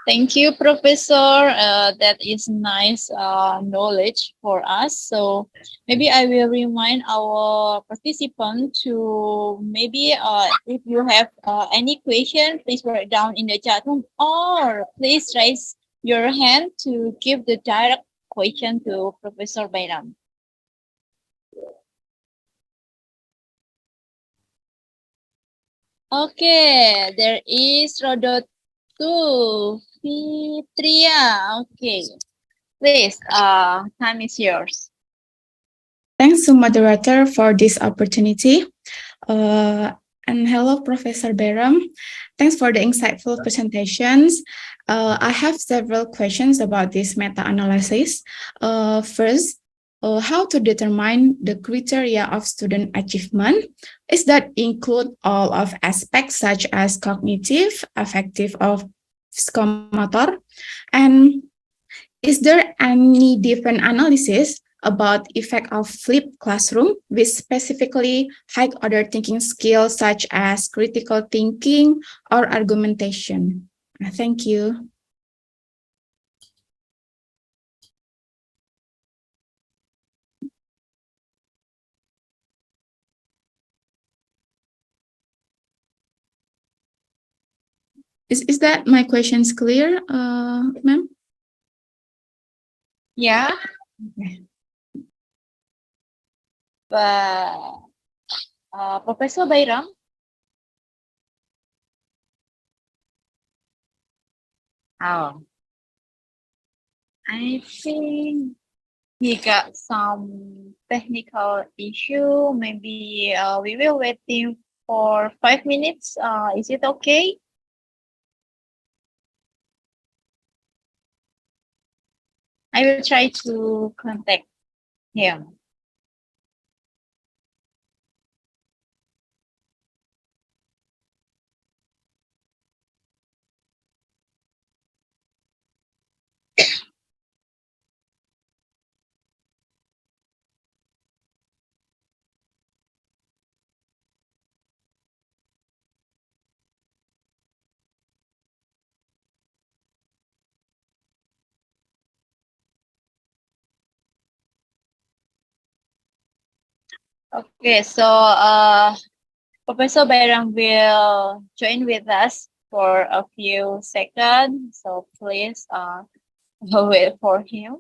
Thank you, Professor. That is nice knowledge for us. So maybe I will remind our participant to maybe if you have any question, please write down in the chat room or please raise your hand to give the direct question to Professor Bayram. Okay, there is Rodotu Fitria. Okay, please, time is yours. Thanks to moderator for this opportunity. And hello, Professor Beram. Thanks for the insightful presentations. I have several questions about this meta-analysis. First, how to determine the criteria of student achievement? Is that include all of aspects such as cognitive, affective, or psychomotor? And is there any different analysis about effect of flipped classroom with specifically high order thinking skills such as critical thinking or argumentation? Thank you. Is that my questions clear, ma'am? Yeah. Okay. Professor Bayram. Oh, I think he got some technical issue. Maybe we will waiting for 5 minutes. Is it okay? I will try to contact him. Okay, so Professor Bayram will join with us for a few seconds. So please wait for him.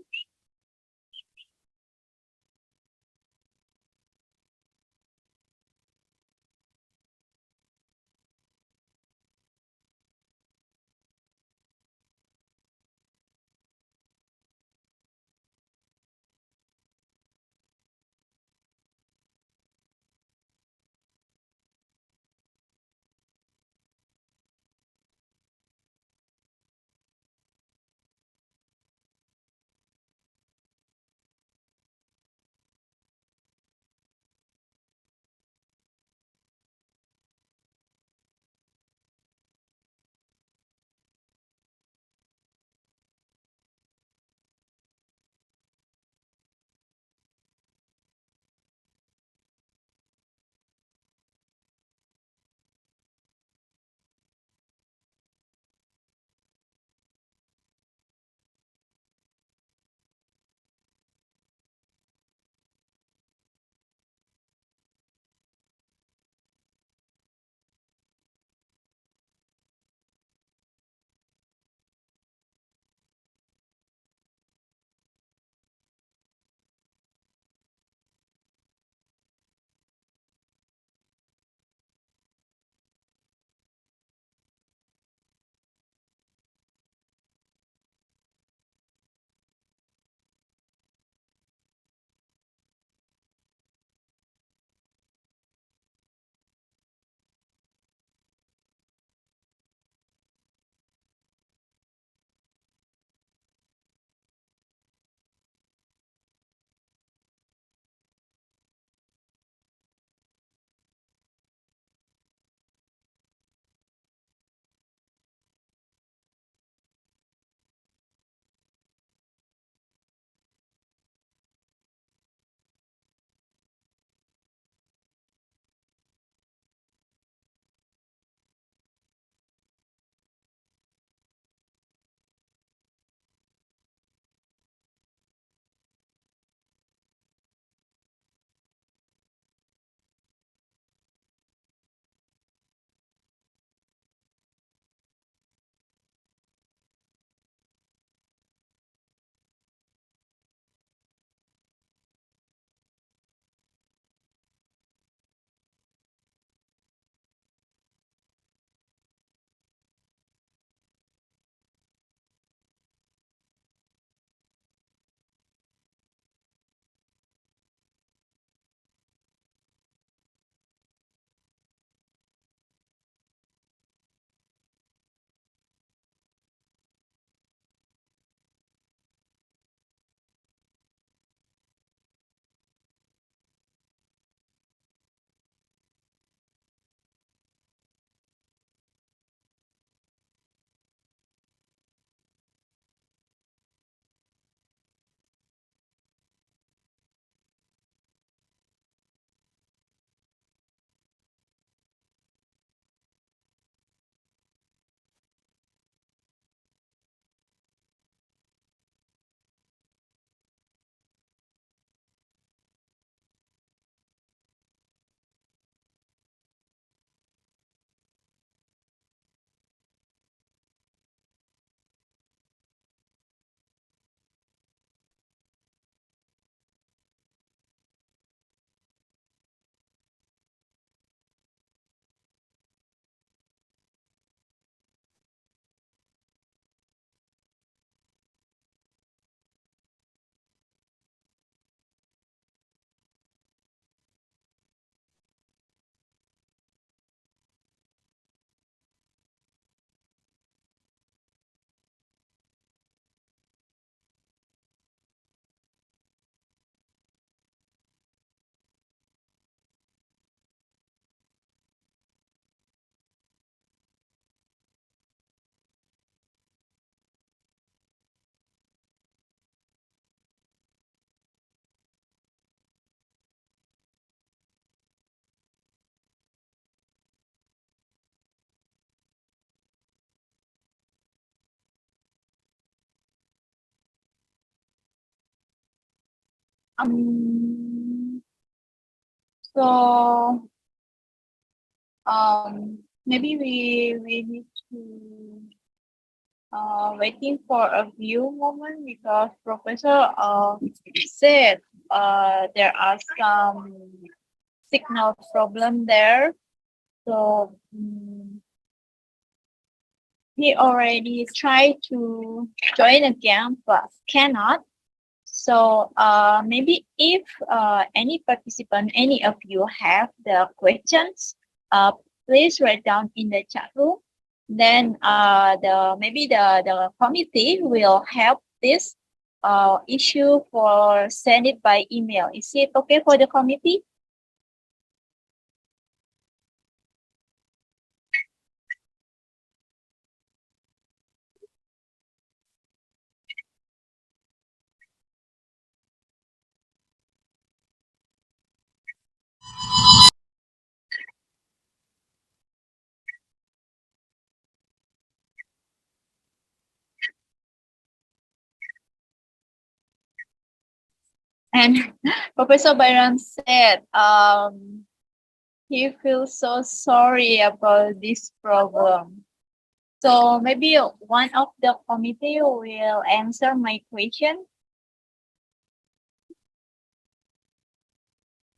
So maybe we need to waiting for a few moments because Professor said there are some signal problem there. So he already tried to join again but cannot. So maybe if any participant, any of you have the questions, please write down in the chat room. Then the committee will help this issue for send it by email. Is it okay for the committee? And Professor Byron said he feels so sorry about this problem. So maybe one of the committee will answer my question.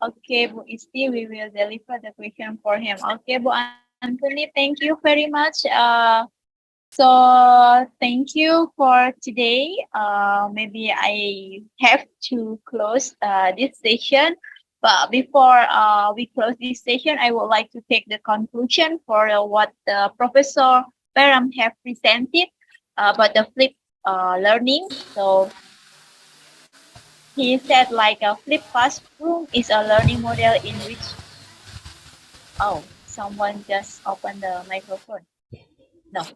Okay, Bu Isti, we will deliver the question for him. Okay, Bu Anthony, thank you very much. So thank you for today. Maybe I have to close this session. But before we close this session, I would like to take the conclusion for what Professor Peram have presented about the flipped learning. So he said like a flipped classroom is a learning model in which, oh, someone just opened the microphone. No.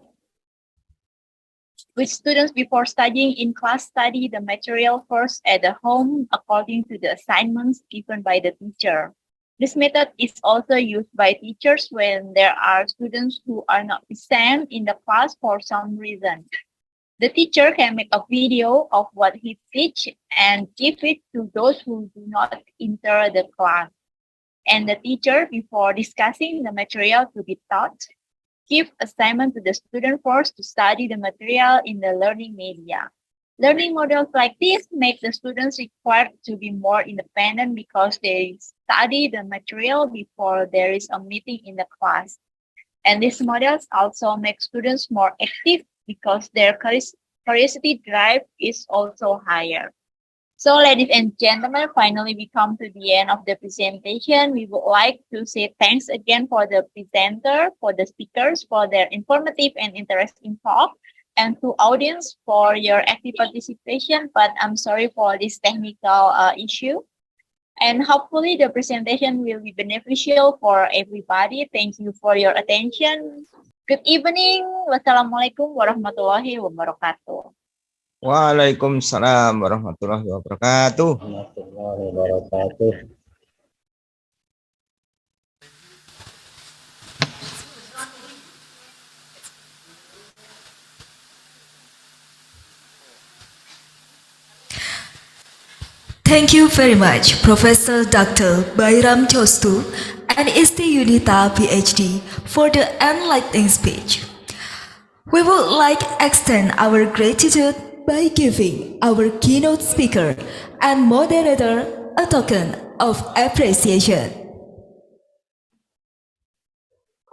Which students before studying in class study the material first at the home according to the assignments given by the teacher. This method is also used by teachers when there are students who are not present in the class for some reason. The teacher can make a video of what he teach and give it to those who do not enter the class. And the teacher, before discussing the material to be taught, give assignment to the student first to study the material in the learning media. Learning models like this make the students required to be more independent because they study the material before there is a meeting in the class. And these models also make students more active because their curiosity drive is also higher. So, ladies and gentlemen, finally we come to the end of the presentation. We would like to say thanks again for the presenter, for the speakers, for their informative and interesting talk, and to audience for your active participation. But I'm sorry for this technical issue. And hopefully the presentation will be beneficial for everybody. Thank you for your attention. Good evening. Wassalamualaikum warahmatullahi wabarakatuh. Waalaikumsalam warahmatullahi wabarakatuh. Thank you very much, Professor Dr. Bairam Chostu and Isti Yunita, PhD, for the enlightening speech. We would like to extend our gratitude by giving our keynote speaker and moderator a token of appreciation.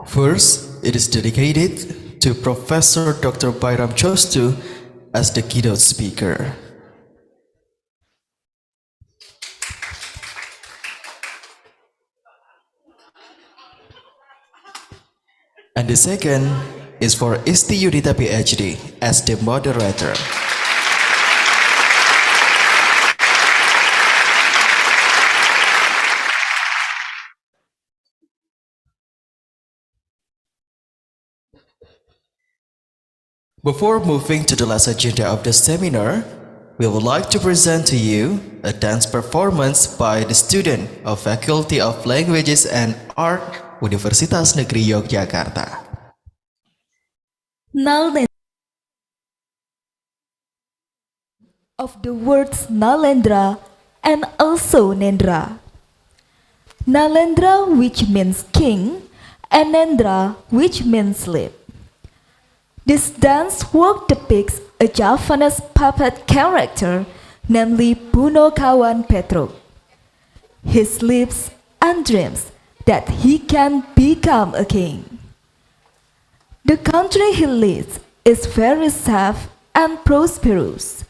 First, it is dedicated to Professor Dr. Bairam Chostu as the keynote speaker. And the second is for Isti Yudita PhD as the moderator. Before moving to the last agenda of the seminar, we would like to present to you a dance performance by the student of Faculty of Languages and Art, Universitas Negeri Yogyakarta. Of the words Nalendra and also Nendra. Nalendra, which means king, and Nendra, which means slave. This dance work depicts a Javanese puppet character, namely Punokawan Petruk. He sleeps and dreams that he can become a king. The country he leads is very safe and prosperous.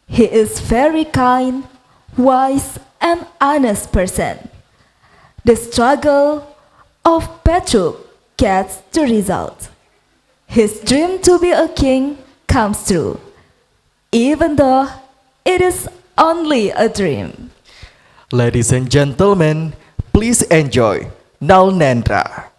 He is very kind, wise, and honest person. The struggle of Petruk gets the result. His dream to be a king comes true, even though it is only a dream. Ladies and gentlemen, please enjoy Nal Nendra.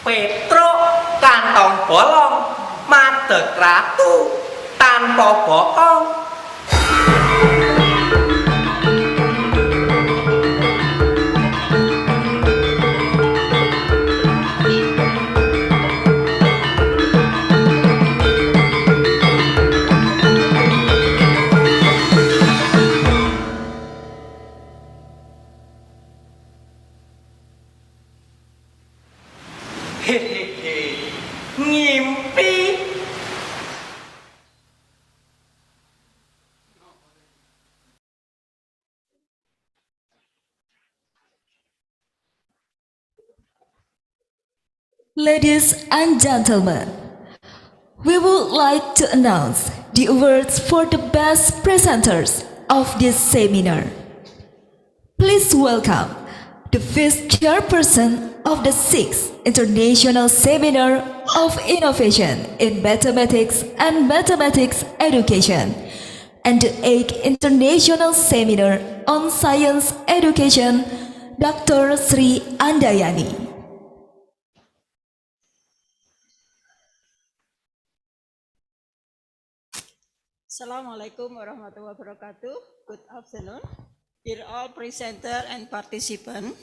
Petro kantong bolong, madeg ratu tanpa bohong. Hehehe, ngimpi. Ladies and gentlemen, we would like to announce the awards for the best presenters of this seminar. Please welcome the Vice Chairperson of the 6th International Seminar of Innovation in Mathematics and Mathematics Education and the 8th International Seminar on Science Education, Dr. Sri Andayani. Assalamualaikum warahmatullahi wabarakatuh. Good afternoon, dear all presenter and participant.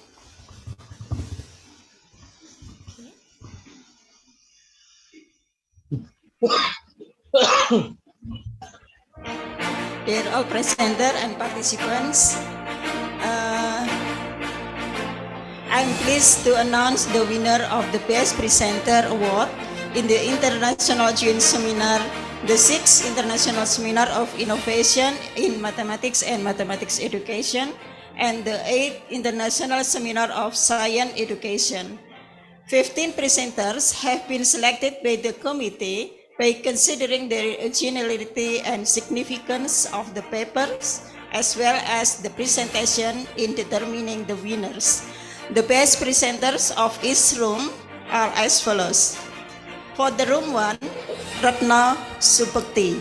Dear all presenter and participants, I'm pleased to announce the winner of the Best Presenter Award in the International Joint Seminar, the 6th International Seminar of Innovation in Mathematics and Mathematics Education, and the 8th International Seminar of Science Education. 15 presenters have been selected by the committee by considering the originality and significance of the papers, as well as the presentation in determining the winners. The best presenters of each room are as follows. For the room 1, Ratna Subakti.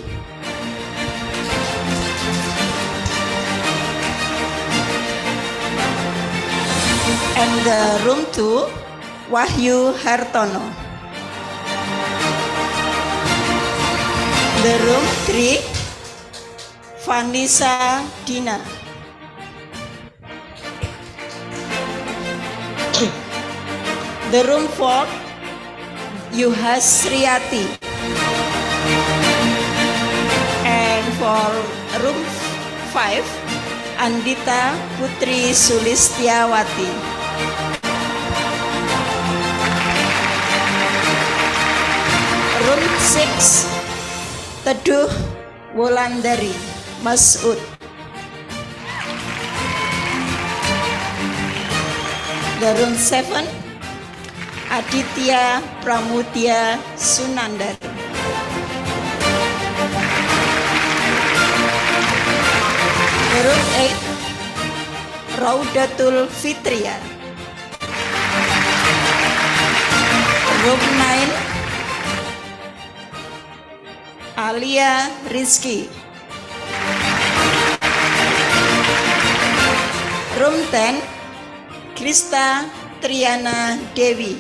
And the room 2, Wahyu Hartono. The room 3, Vanessa Dina. The room 4, Yuhasriyati. And for room 5, Andita Putri Sulistiawati. Room 6, Teduh Wulandari Masud. The room 7, Aditya Pramudya Sunandar. Room 8, Raudatul Fitria. Room 9, Alia Rizki. Room 10, Krista Triana Dewi.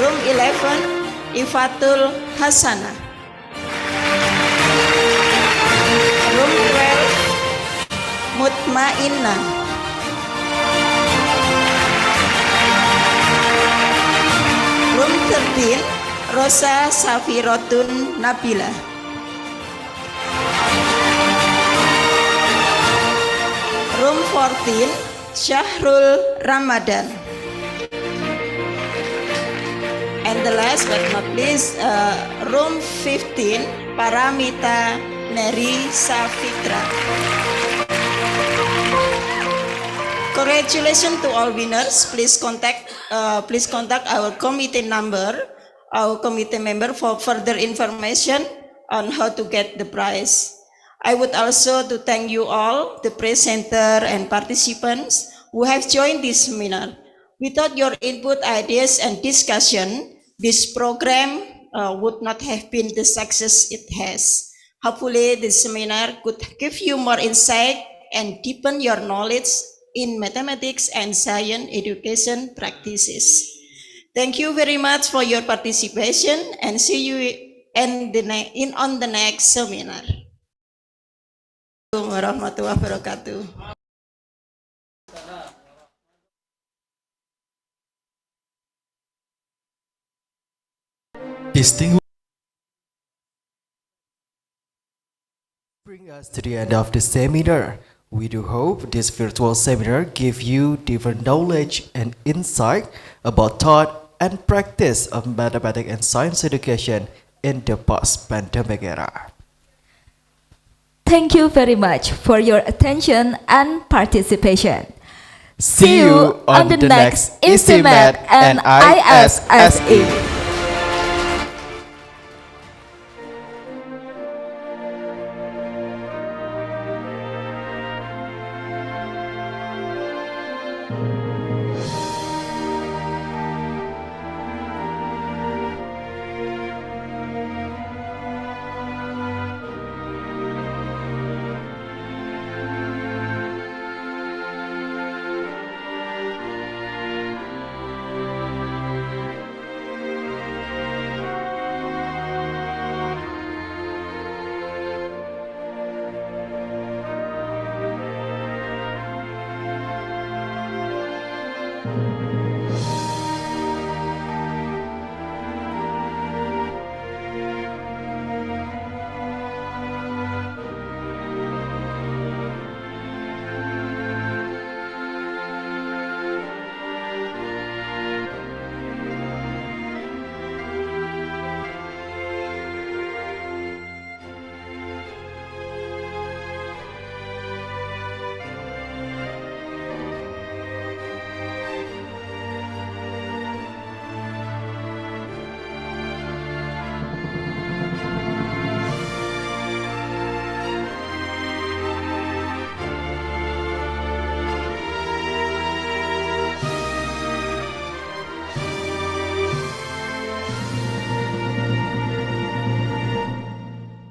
Room 11, Ifatul Hasana. Room 12, Mutmainna. Room 13, Rosa Safirotun Nabila. Room 14, Syahrul Ramadan. And the last but not least, room 15, Paramita Neri Safitra. Congratulations to all winners. Please contact our committee member for further information on how to get the prize. I would also to thank you all, the presenter and participants who have joined this seminar. Without your input, ideas, and discussion, this program would not have been the success it has. Hopefully, this seminar could give you more insight and deepen your knowledge in mathematics and science education practices. Thank you very much for your participation and see you on the next seminar. Warahmatullahi wabarakatuh. Distinguished bring us to the end of the seminar. We do hope this virtual seminar give you different knowledge and insight about thought and practice of mathematics and science education in the post-pandemic era. Thank you very much for your attention and participation. See you on the next ISIMMED and ISSE.